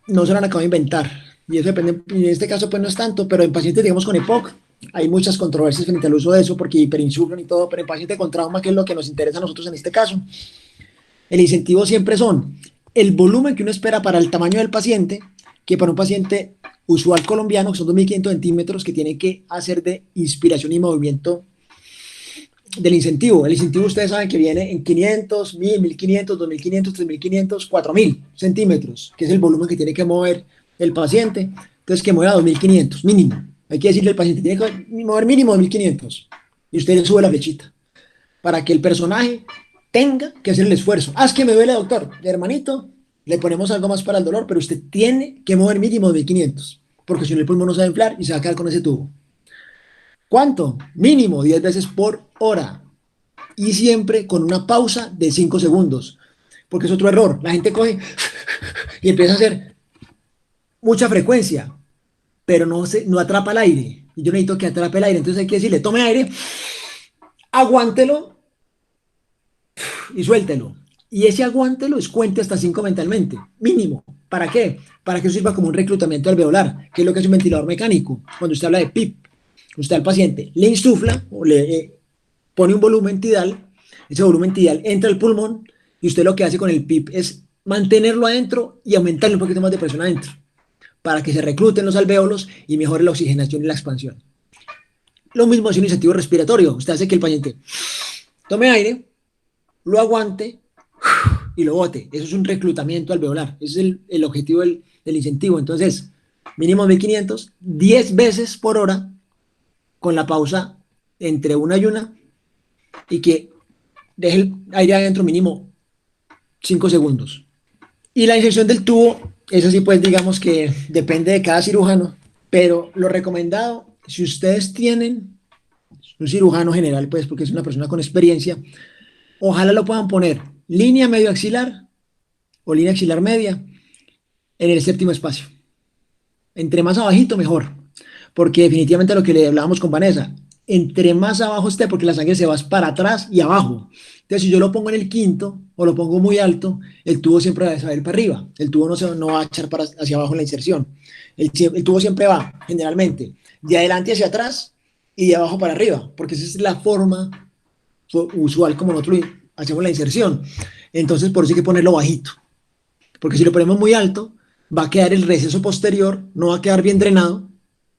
no se lo han acabado de inventar. Y eso depende, en este caso pues no es tanto, pero en pacientes digamos con EPOC hay muchas controversias frente al uso de eso porque hiperinsuflan y todo, pero en pacientes con trauma, que es lo que nos interesa a nosotros en este caso, el incentivo siempre son el volumen que uno espera para el tamaño del paciente, que para un paciente usual colombiano, que son 2.500 centímetros, que tiene que hacer de inspiración y movimiento del incentivo. El incentivo ustedes saben que viene en 500, 1.000, 1.500, 2.500, 3.500, 4.000 centímetros, que es el volumen que tiene que mover el paciente. Entonces, que mueva 2.500 mínimo. Hay que decirle al paciente, tiene que mover mínimo 2.500. Y usted le sube la flechita para que el personaje tenga que hacer el esfuerzo. Es que me duele, doctor. Hermanito, le ponemos algo más para el dolor, pero usted tiene que mover mínimo 2.500, porque si no el pulmón no se va a inflar y se va a quedar con ese tubo. ¿Cuánto? Mínimo 10 veces por hora. Y siempre con una pausa de 5 segundos. Porque es otro error. La gente coge y empieza a hacer mucha frecuencia, pero no atrapa el aire. Y yo necesito que atrape el aire. Entonces hay que decirle, tome aire aguántelo y suéltelo. Y ese aguántelo es cuente hasta 5 mentalmente, mínimo. ¿Para qué? Para que eso sirva como un reclutamiento alveolar, que es lo que hace un ventilador mecánico. Cuando usted habla de PIP, usted al paciente le insufla o le pone un volumen tidal, ese volumen tidal entra al pulmón y usted lo que hace con el PIP es mantenerlo adentro y aumentarle un poquito más de presión adentro, para que se recluten los alvéolos y mejore la oxigenación y la expansión. Lo mismo es un incentivo respiratorio. Usted hace que el paciente tome aire, lo aguante y lo bote. Eso es un reclutamiento alveolar. Ese es el objetivo del incentivo. Entonces, mínimo 1500, 10 veces por hora, con la pausa entre una y una, y que deje el aire adentro mínimo 5 segundos. Y la inyección del tubo, eso sí, pues digamos que depende de cada cirujano, pero lo recomendado, si ustedes tienen un cirujano general, pues porque es una persona con experiencia, ojalá lo puedan poner línea medio axilar o línea axilar media en el séptimo espacio. Entre más abajito, mejor. Porque definitivamente lo que le hablábamos con Vanessa, entre más abajo esté, porque la sangre se va para atrás y abajo. Entonces, si yo lo pongo en el quinto o lo pongo muy alto, el tubo siempre va a ir para arriba. El tubo no va a echar hacia abajo en la inserción. El tubo siempre va, generalmente, de adelante hacia atrás y de abajo para arriba, porque esa es la forma usual como nosotros hacemos la inserción. Entonces, por eso hay que ponerlo bajito. Porque si lo ponemos muy alto, va a quedar el receso posterior, no va a quedar bien drenado,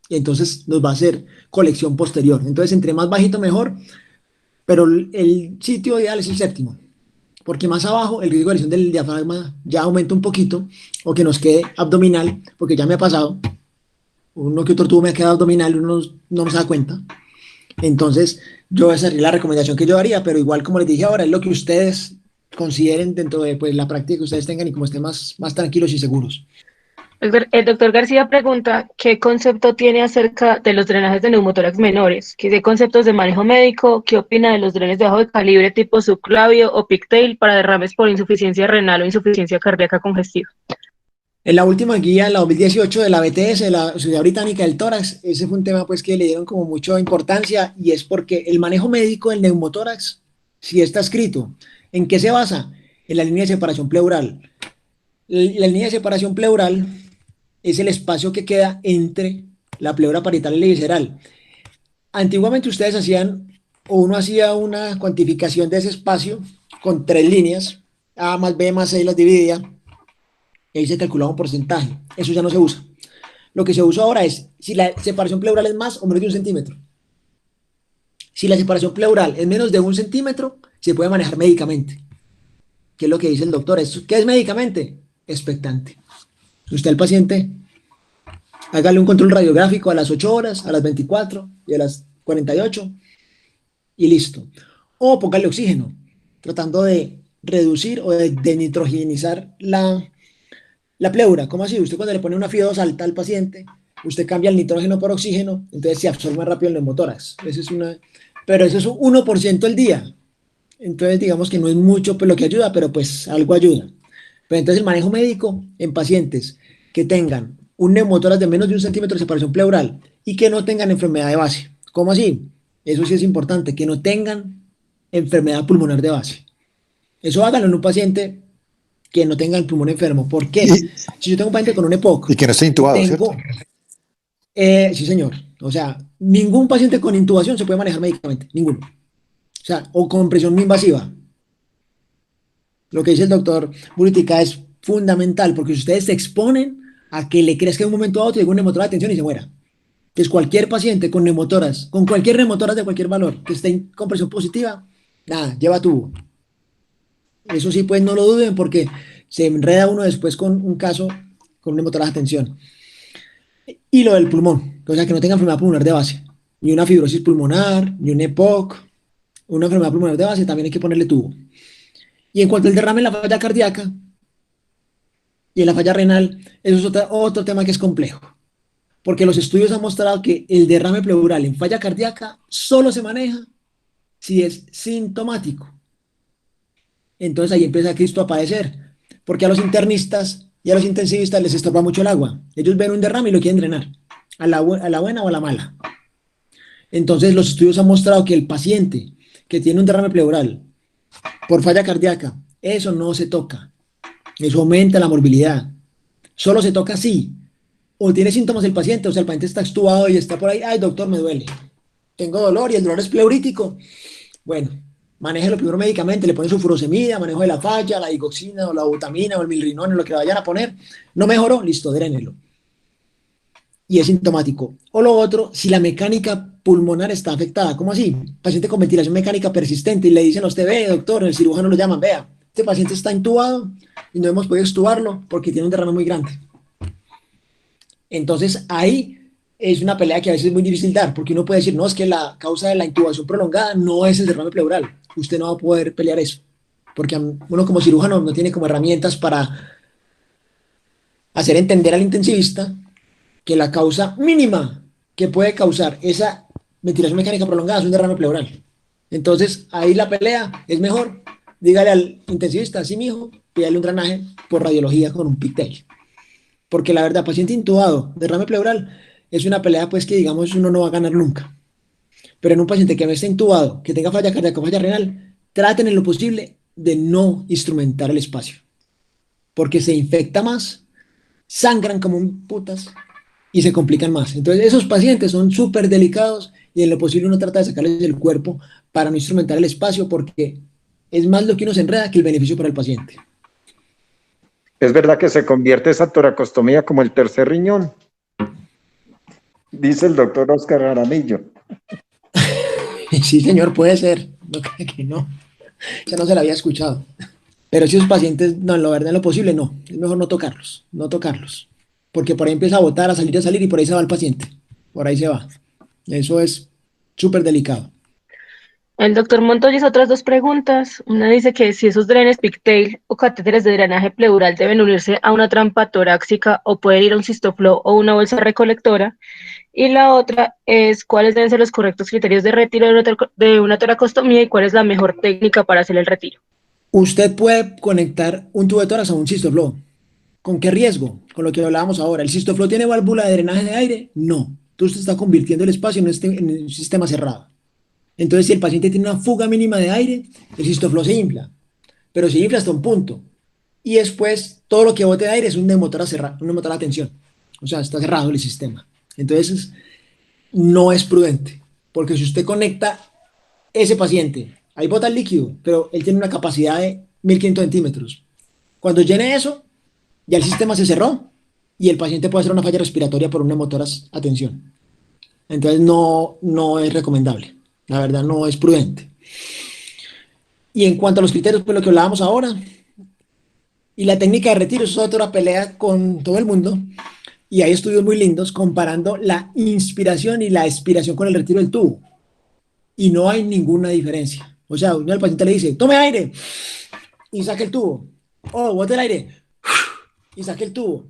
y entonces nos va a hacer colección posterior. Entonces, entre más bajito, mejor, pero el sitio ideal es el séptimo, porque más abajo el riesgo de lesión del diafragma ya aumenta un poquito, o que nos quede abdominal, porque ya me ha pasado, uno que otro tubo me ha quedado abdominal, uno no se da cuenta. Entonces, esa sería la recomendación que yo haría, pero igual como les dije ahora, es lo que ustedes consideren dentro de pues, la práctica que ustedes tengan y como estén más tranquilos y seguros. El doctor García pregunta qué concepto tiene acerca de los drenajes de neumotórax menores, qué conceptos de manejo médico, qué opina de los drenes de bajo de calibre tipo subclavio o pigtail para derrames por insuficiencia renal o insuficiencia cardíaca congestiva. En la última guía, en la 2018 de la BTS, de la Sociedad Británica del Tórax, ese fue un tema pues que le dieron como mucha importancia, y es porque el manejo médico del neumotórax sí está escrito. ¿En qué se basa? En la línea de separación pleural. La línea de separación pleural es el espacio que queda entre la pleura parietal y la visceral. Antiguamente ustedes uno hacía una cuantificación de ese espacio con 3 líneas, A más B más C, las dividía, y ahí se calculaba un porcentaje. Eso ya no se usa. Lo que se usa ahora es si la separación pleural es más o menos de 1 centímetro. Si la separación pleural es menos de 1 centímetro, se puede manejar médicamente. ¿Qué es lo que dice el doctor? ¿Qué es médicamente? Expectante. Usted al paciente, hágale un control radiográfico a las 8 horas, a las 24 y a las 48 y listo. O póngale oxígeno, tratando de reducir o de nitrogenizar la pleura. ¿Cómo así? Usted cuando le pone una FIO2 alta al paciente, usted cambia el nitrógeno por oxígeno, entonces se absorbe más rápido el neumotórax. Pero eso es un 1% al día. Entonces digamos que no es mucho pues, lo que ayuda, pero pues algo ayuda. Pero entonces el manejo médico en pacientes que tengan un neumotórax de menos de 1 centímetro de separación pleural y que no tengan enfermedad de base. ¿Cómo así? Eso sí es importante, que no tengan enfermedad pulmonar de base. Eso háganlo en un paciente que no tenga el pulmón enfermo. ¿Por qué? Si yo tengo un paciente con un EPOC... Y que no esté intubado, ¿cierto? Sí, señor. O sea, ningún paciente con intubación se puede manejar médicamente. Ninguno. O sea, o con presión no invasiva. Lo que dice el doctor Buritica es fundamental, porque si ustedes se exponen a que le crezca en un momento a otro y llegue un neumotórax de tensión y se muera. Entonces, cualquier paciente con neumotórax, con cualquier neumotórax de cualquier valor, que esté con presión positiva, nada, lleva tubo. Eso sí, pues no lo duden, porque se enreda uno después con un caso con un neumotórax de tensión. Y lo del pulmón, o sea, que no tenga enfermedad pulmonar de base, ni una fibrosis pulmonar, ni un EPOC, una enfermedad pulmonar de base, también hay que ponerle tubo. Y en cuanto al derrame en la falla cardíaca y en la falla renal, eso es otro tema que es complejo, porque los estudios han mostrado que el derrame pleural en falla cardíaca solo se maneja si es sintomático. Entonces ahí empieza Cristo a padecer, porque a los internistas y a los intensivistas les estorba mucho el agua. Ellos ven un derrame y lo quieren drenar, a la buena o a la mala. Entonces los estudios han mostrado que el paciente que tiene un derrame pleural por falla cardíaca, eso no se toca. Eso aumenta la morbilidad. Solo se toca si o tiene síntomas el paciente, o sea, el paciente está extubado y está por ahí, ay, doctor, me duele. Tengo dolor y el dolor es pleurítico. Bueno, manéjelo primero médicamente, le ponen su furosemida, manejo de la falla, la digoxina o la butamina o el milrinone, lo que le vayan a poner. No mejoró, listo, drénelo. Y es sintomático. O lo otro, si la mecánica pulmonar está afectada, ¿cómo así? Paciente con ventilación mecánica persistente y le dicen a usted, ve, doctor, el cirujano lo llaman, vea, este paciente está intubado y no hemos podido extubarlo porque tiene un derrame muy grande. Entonces ahí es una pelea que a veces es muy difícil dar, porque uno puede decir, no, es que la causa de la intubación prolongada no es el derrame pleural. Usted no va a poder pelear eso, porque uno como cirujano no tiene como herramientas para hacer entender al intensivista que la causa mínima que puede causar esa ventilación mecánica prolongada es un derrame pleural. Entonces ahí la pelea es mejor, dígale al intensivista, así mijo, pídale un drenaje por radiología con un pigtail. Porque la verdad, paciente intubado, derrame pleural, es una pelea pues que digamos uno no va a ganar nunca. Pero en un paciente que no esté intubado, que tenga falla cardíaca o falla renal, traten en lo posible de no instrumentar el espacio. Porque se infecta más, sangran como un putas y se complican más. Entonces esos pacientes son súper delicados y en lo posible uno trata de sacarles del cuerpo para no instrumentar el espacio porque es más lo que uno se enreda que el beneficio para el paciente. Es verdad que se convierte esa toracostomía como el tercer riñón, dice el doctor Oscar Jaramillo. Sí, señor, puede ser. No creo que no. Ya no se la había escuchado. Pero si esos pacientes, no, en lo verdad, en lo posible, no. Es mejor no tocarlos, no tocarlos. Porque por ahí empieza a botar, a salir y por ahí se va el paciente. Por ahí se va. Eso es súper delicado. El doctor Montoya hizo otras dos preguntas. Una dice que si esos drenes pigtail o catéteres de drenaje pleural deben unirse a una trampa torácica o pueden ir a un cistoflo o una bolsa recolectora. Y la otra es cuáles deben ser los correctos criterios de retiro de una toracostomía y cuál es la mejor técnica para hacer el retiro. Usted puede conectar un tubo de tórax a un cistoflo. ¿Con qué riesgo? Con lo que hablábamos ahora. ¿El cistoflo tiene válvula de drenaje de aire? No. Entonces usted está convirtiendo el espacio en un sistema cerrado. Entonces, si el paciente tiene una fuga mínima de aire, el cistoflo se infla, pero se infla hasta un punto. Y después, todo lo que bote de aire es un motor a tensión. O sea, está cerrado el sistema. Entonces, no es prudente, porque si usted conecta ese paciente, ahí bota el líquido, pero él tiene una capacidad de 1500 centímetros. Cuando llene eso, ya el sistema se cerró y el paciente puede hacer una falla respiratoria por una motora a tensión. Entonces, no es recomendable. La verdad no es prudente. Y en cuanto a los criterios, pues lo que hablábamos ahora, y la técnica de retiro, eso es otra pelea con todo el mundo, y hay estudios muy lindos comparando la inspiración y la expiración con el retiro del tubo, y no hay ninguna diferencia. O sea, uno al paciente le dice, tome aire, y saque el tubo, o bote el aire, y saque el tubo.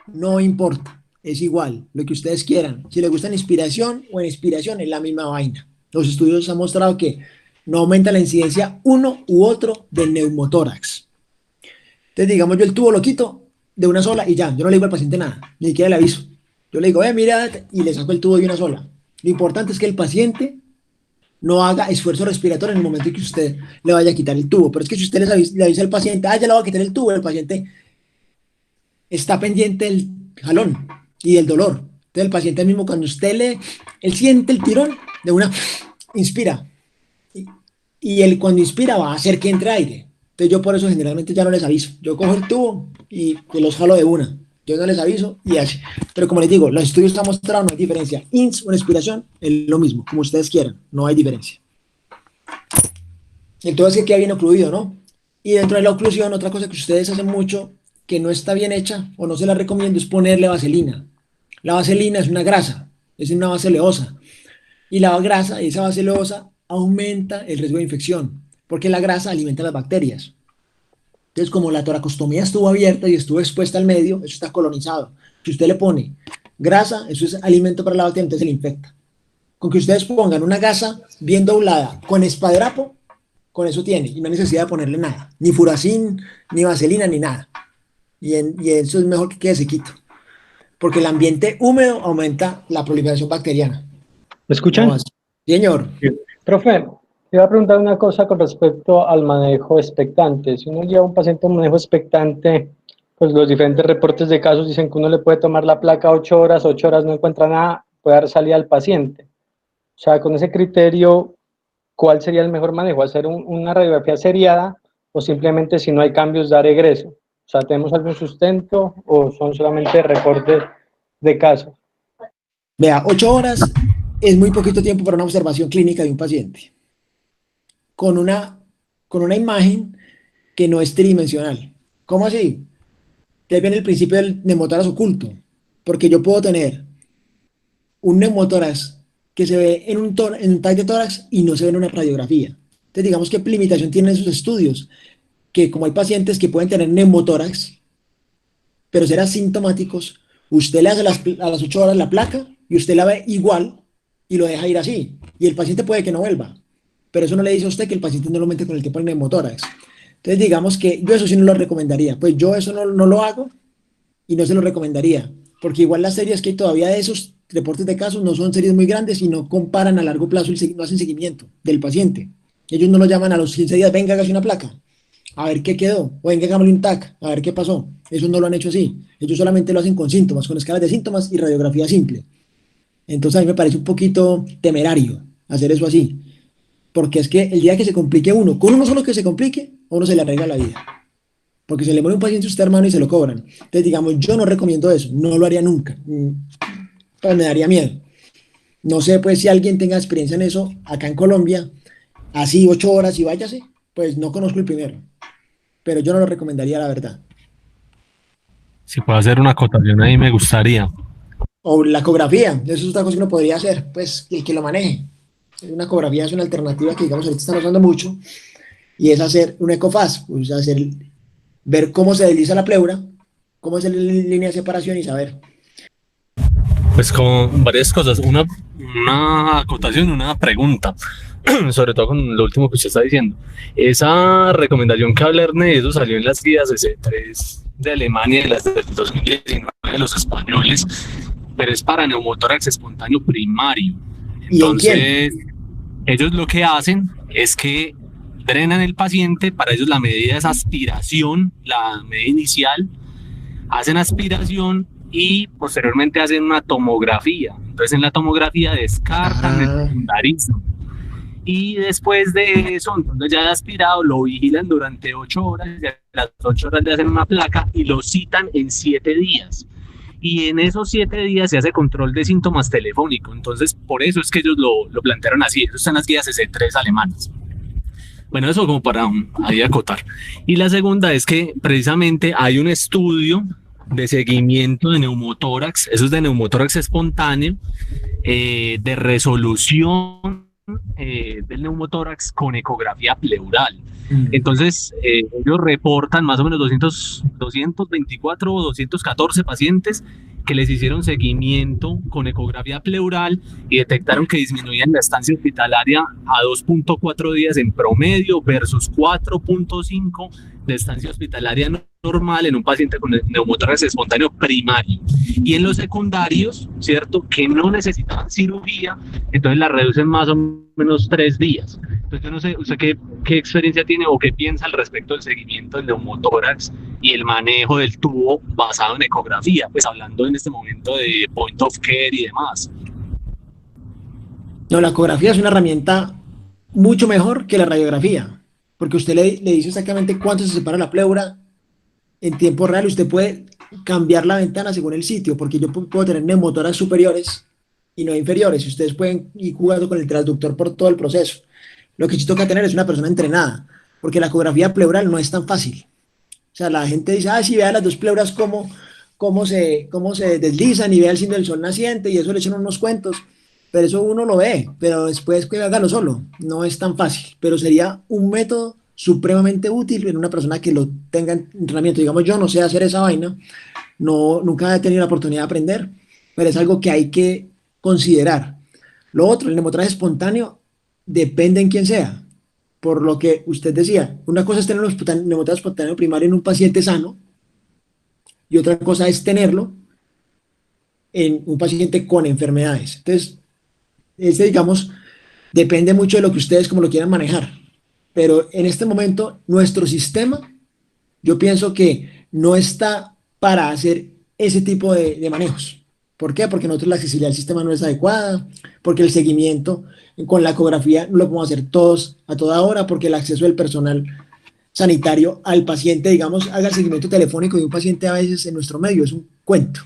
No importa, es igual, lo que ustedes quieran. Si les gusta en inspiración o en expiración, es la misma vaina. Los estudios han mostrado que no aumenta la incidencia uno u otro del neumotórax. Entonces, digamos, yo el tubo lo quito de una sola y ya, yo no le digo al paciente nada, ni siquiera le aviso. Yo le digo, mira, y le saco el tubo de una sola. Lo importante es que el paciente no haga esfuerzo respiratorio en el momento en que usted le vaya a quitar el tubo. Pero es que si usted le avisa al paciente, ya le voy a quitar el tubo, el paciente está pendiente del jalón y del dolor. Entonces, el paciente mismo, cuando él siente el tirón, de una inspira y él cuando inspira va a hacer que entre aire. Entonces yo por eso generalmente ya no les aviso. Yo cojo el tubo y los jalo de una. Yo no les aviso y así. Pero como les digo, los estudios han mostrado no hay diferencia. INS o expiración es lo mismo, como ustedes quieran. No hay diferencia. Entonces que queda bien ocluido, ¿no? Y dentro de la oclusión, otra cosa que ustedes hacen mucho, que no está bien hecha o no se la recomiendo, es ponerle vaselina. La vaselina es una grasa, es una base oleosa. Y la grasa, esa base oleosa, aumenta el riesgo de infección, porque la grasa alimenta las bacterias. Entonces, como la toracostomía estuvo abierta y estuvo expuesta al medio, eso está colonizado. Si usted le pone grasa, eso es alimento para la bacteria, entonces se le infecta. Con que ustedes pongan una gasa bien doblada con espadrapo, con eso tiene, y no hay necesidad de ponerle nada, ni furacin, ni vaselina, ni nada. Y eso es mejor que quede sequito, porque el ambiente húmedo aumenta la proliferación bacteriana. ¿Me escuchan? No, señor. Profe, Te iba a preguntar una cosa con respecto al manejo expectante. Si uno lleva a un paciente a un manejo expectante, pues los diferentes reportes de casos dicen que uno le puede tomar la placa 8 horas no encuentra nada, puede dar salida al paciente. O sea, con ese criterio, ¿cuál sería el mejor manejo? ¿Hacer una radiografía seriada o simplemente si no hay cambios dar egreso? O sea, ¿tenemos algún sustento o son solamente reportes de casos? Vea, 8 horas es muy poquito tiempo para una observación clínica de un paciente con una imagen que no es tridimensional. ¿Cómo así? Te viene el principio del neumotórax oculto, porque yo puedo tener un neumotórax que se ve en un tag de tórax y no se ve en una radiografía. Entonces, digamos que limitación tienen esos estudios, que como hay pacientes que pueden tener neumotórax, pero ser asintomáticos, usted le hace a las 8 horas la placa y usted la ve igual y lo deja ir así. Y el paciente puede que no vuelva, pero eso no le dice a usted que el paciente no lo mete con el tipo de neumotórax. Entonces, digamos que yo eso sí no lo recomendaría. Pues yo eso no lo hago y no se lo recomendaría, porque igual las series que hay todavía de esos reportes de casos no son series muy grandes y no comparan a largo plazo, no hacen seguimiento del paciente. Ellos no lo llaman a los 15 días, venga, hágase una placa, a ver qué quedó, o venga, hagámosle un TAC, a ver qué pasó. Eso no lo han hecho así. Ellos solamente lo hacen con síntomas, con escalas de síntomas y radiografía simple. Entonces a mí me parece un poquito temerario hacer eso así, porque es que el día que se complique uno, con uno solo que se complique, a uno se le arregla la vida. Porque se le muere un paciente a usted, hermano, y se lo cobran. Entonces, digamos, yo no recomiendo eso, no lo haría nunca. Pues me daría miedo. No sé, pues, si alguien tenga experiencia en eso acá en Colombia, así 8 horas y váyase, pues no conozco el primero. Pero yo no lo recomendaría, la verdad. Si puedo hacer una acotación ahí, me gustaría. O la ecografía, eso es otra cosa que uno podría hacer, pues, el que lo maneje. Una ecografía es una alternativa que, digamos, ahorita están usando mucho, y es hacer un ecofaz, pues, ver cómo se desliza la pleura, cómo es la línea de separación y saber. Pues con varias cosas. Una acotación, una pregunta, sobre todo con lo último que usted está diciendo. Esa recomendación que habla Erne, eso salió en las guías S3 de Alemania de las del 2019 de los españoles, pero es para neumotórax espontáneo primario. Entonces, ellos lo que hacen es que drenan el paciente, para ellos la medida es aspiración, la medida inicial, hacen aspiración y posteriormente hacen una tomografía. Entonces en la tomografía descartan el secundarismo. Y después de eso, entonces ya de aspirado, lo vigilan durante 8 horas, y a las 8 horas le hacen una placa y lo citan en 7 días. Y en esos 7 días se hace control de síntomas telefónico. Entonces por eso es que ellos lo plantearon así. Eso está en las guías S3 alemanas. Bueno, eso como para ahí acotar. Y la segunda es que precisamente hay un estudio de seguimiento de neumotórax, eso es de neumotórax espontáneo, de resolución del neumotórax con ecografía pleural. Entonces, ellos reportan más o menos 224 o 214 pacientes que les hicieron seguimiento con ecografía pleural y detectaron que disminuían la estancia hospitalaria a 2.4 días en promedio versus 4.5 de estancia hospitalaria normal en un paciente con neumotórax espontáneo primario. Y en los secundarios, ¿cierto?, que no necesitaban cirugía, entonces la reducen más o menos 3 días. Entonces yo no sé, ¿usted qué experiencia tiene o qué piensa al respecto del seguimiento del neumotórax y el manejo del tubo basado en ecografía? Pues hablando en este momento de point of care y demás. No, la ecografía es una herramienta mucho mejor que la radiografía, porque usted le dice exactamente cuánto se separa la pleura en tiempo real. Usted puede cambiar la ventana según el sitio, porque yo puedo tener neumotórax superiores y no inferiores, y ustedes pueden ir jugando con el transductor por todo el proceso. Lo que sí toca tener es una persona entrenada, porque la ecografía pleural no es tan fácil. O sea, la gente dice, si vea las dos pleuras cómo se deslizan, y vea el signo del sol naciente, y eso le echan unos cuentos, pero eso uno lo ve, pero después que hágalo solo, no es tan fácil, pero sería un método supremamente útil en una persona que lo tenga en entrenamiento. Digamos, yo no sé hacer esa vaina, nunca he tenido la oportunidad de aprender, pero es algo que hay que considerar. Lo otro, el neumotórax espontáneo, depende en quién sea. Por lo que usted decía, una cosa es tener un neumotórax espontáneo primario en un paciente sano, y otra cosa es tenerlo en un paciente con enfermedades. Entonces, digamos, Depende mucho de lo que ustedes como lo quieran manejar. Pero en este momento, nuestro sistema, yo pienso que no está para hacer ese tipo de manejos. ¿Por qué? Porque nosotros la accesibilidad del sistema no es adecuada, porque el seguimiento con la ecografía no lo podemos hacer todos a toda hora, porque el acceso del personal sanitario al paciente, digamos, haga el seguimiento telefónico de un paciente a veces en nuestro medio, es un cuento.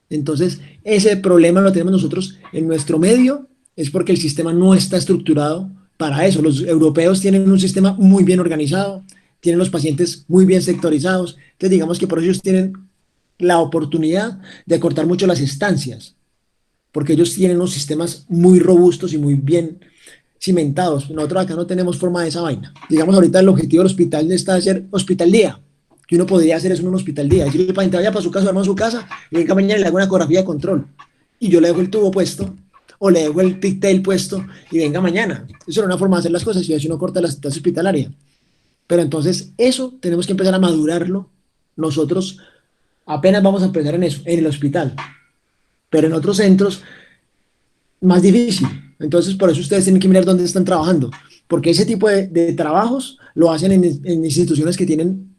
Entonces, ese problema lo tenemos nosotros en nuestro medio, es porque el sistema no está estructurado para eso. Los europeos tienen un sistema muy bien organizado, tienen los pacientes muy bien sectorizados, entonces digamos que por eso ellos tienen la oportunidad de acortar mucho las estancias, porque ellos tienen unos sistemas muy robustos y muy bien cimentados. Nosotros acá no tenemos forma de esa vaina. Digamos, ahorita el objetivo del hospital está hacer hospital día, que uno podría hacer eso en un hospital día. Decirle al paciente vaya para su casa, duerma en su casa, y venga mañana y le hago una ecografía de control. Y yo le dejo el tubo puesto, o le dejo el pigtail puesto, y venga mañana. Eso era una forma de hacer las cosas, y así uno corta la estancia hospitalaria. Pero entonces, eso tenemos que empezar a madurarlo. Nosotros apenas vamos a empezar en eso, en el hospital. Pero en otros centros, más difícil. Entonces, por eso ustedes tienen que mirar dónde están trabajando, porque ese tipo de trabajos lo hacen en instituciones que tienen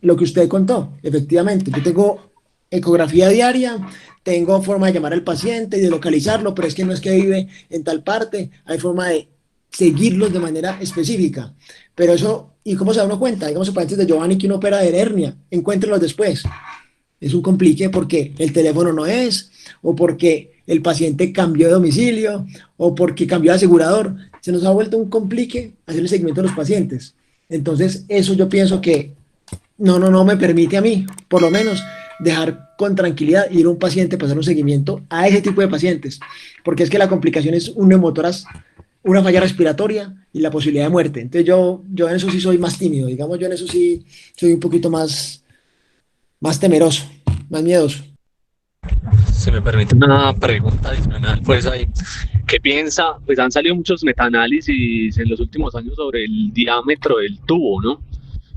lo que usted contó, efectivamente. Yo tengo ecografía diaria, tengo forma de llamar al paciente y de localizarlo, pero es que no es que vive en tal parte, hay forma de seguirlos de manera específica. Pero eso, ¿y cómo se da uno cuenta? Digamos, pacientes de Giovanni que uno opera de hernia, encuéntrenlos después. Es un complique porque el teléfono no es, o porque el paciente cambió de domicilio, o porque cambió de asegurador. Se nos ha vuelto un complique hacer el seguimiento de los pacientes. Entonces, eso yo pienso que no me permite a mí, por lo menos, dejar con tranquilidad ir a un paciente para hacer un seguimiento a ese tipo de pacientes, porque es que la complicación es un neumotoras, una falla respiratoria y la posibilidad de muerte. Entonces, yo en eso sí soy más tímido, digamos, yo en eso sí soy un poquito más temeroso, más miedoso. Se me permite una pregunta adicional, pues ahí, ¿qué piensa? Pues han salido muchos metaanálisis en los últimos años sobre el diámetro del tubo, ¿no?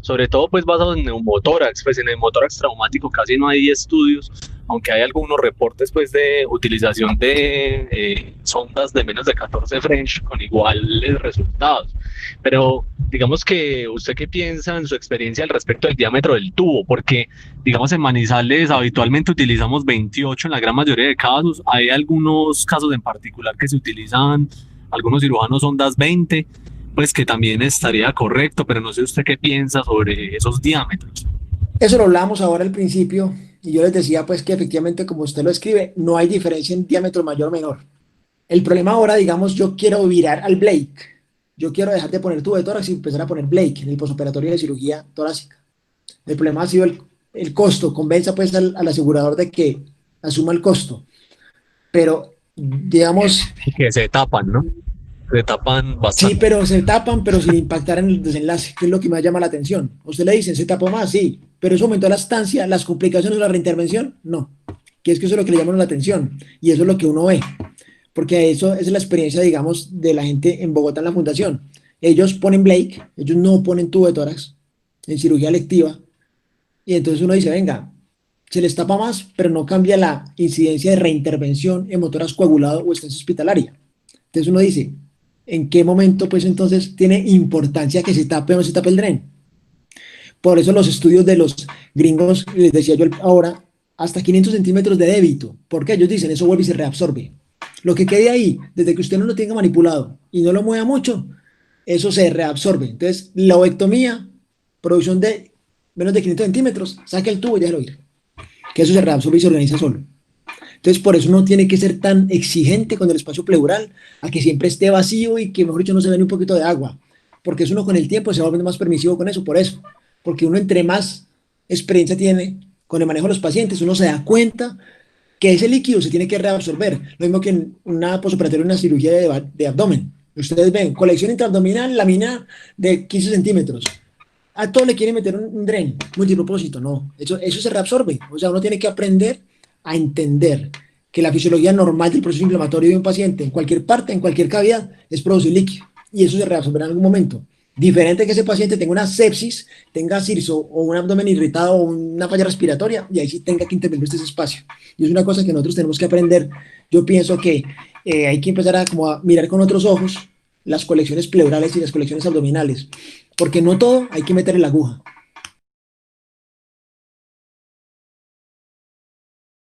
Sobre todo pues basados en neumotórax, pues en neumotórax traumático casi no hay estudios, aunque hay algunos reportes pues de utilización de sondas de menos de 14 French con iguales resultados. Pero digamos que usted qué piensa en su experiencia al respecto del diámetro del tubo, porque digamos en Manizales habitualmente utilizamos 28 en la gran mayoría de casos, hay algunos casos en particular que se utilizan, algunos cirujanos sondas 20, pues que también estaría correcto, pero no sé usted qué piensa sobre esos diámetros. Eso lo hablábamos ahora al principio, y yo les decía pues que efectivamente, como usted lo escribe, no hay diferencia en diámetro mayor o menor. El problema ahora, digamos, yo quiero virar al Blake, yo quiero dejar de poner tubo de tórax y empezar a poner Blake en el posoperatorio de cirugía torácica. El problema ha sido el costo, convenza pues al asegurador de que asuma el costo, pero digamos... Que se tapan, ¿no? Se tapan bastante. Sí, pero se tapan, pero sin impactar en el desenlace, que es lo que más llama la atención. A usted le dicen, se tapó más, sí, pero eso aumentó la estancia, las complicaciones de la reintervención, no. Que es que eso es lo que le llama la atención, y eso es lo que uno ve, porque eso es la experiencia, digamos, de la gente en Bogotá en la fundación. Ellos ponen Blake, ellos no ponen tubo de tórax en cirugía electiva, y entonces uno dice, venga, se les tapa más, pero no cambia la incidencia de reintervención en motoras coagulado o estancia hospitalaria. Entonces uno dice, ¿en qué momento pues entonces tiene importancia que se tape o no se tape el dren? Por eso los estudios de los gringos, les decía yo ahora, hasta 500 centímetros de débito, porque ellos dicen, eso vuelve y se reabsorbe. Lo que quede ahí, desde que usted no lo tenga manipulado y no lo mueva mucho, eso se reabsorbe. Entonces, la ovectomía, producción de menos de 500 centímetros, saque el tubo y déjalo ir. Que eso se reabsorbe y se organiza solo. Entonces, por eso uno tiene que ser tan exigente con el espacio pleural, a que siempre esté vacío y que, mejor dicho, no se vea ni un poquito de agua. Porque es uno con el tiempo se va volviendo más permisivo con eso, por eso. Porque uno entre más experiencia tiene con el manejo de los pacientes, uno se da cuenta que ese líquido se tiene que reabsorber. Lo mismo que en una posoperatoria, una cirugía de abdomen. Ustedes ven, colección intraabdominal, lámina de 15 centímetros. A todo le quieren meter un dren multipropósito, no. Eso se reabsorbe. O sea, uno tiene que aprender a entender que la fisiología normal del proceso inflamatorio de un paciente en cualquier parte, en cualquier cavidad, es producir líquido. Y eso se reabsorberá en algún momento. Diferente que ese paciente tenga una sepsis, tenga cirso o un abdomen irritado o una falla respiratoria, y ahí sí tenga que intervenir este espacio. Y es una cosa que nosotros tenemos que aprender. Yo pienso que hay que empezar a mirar con otros ojos las colecciones pleurales y las colecciones abdominales, porque no todo hay que meter en la aguja.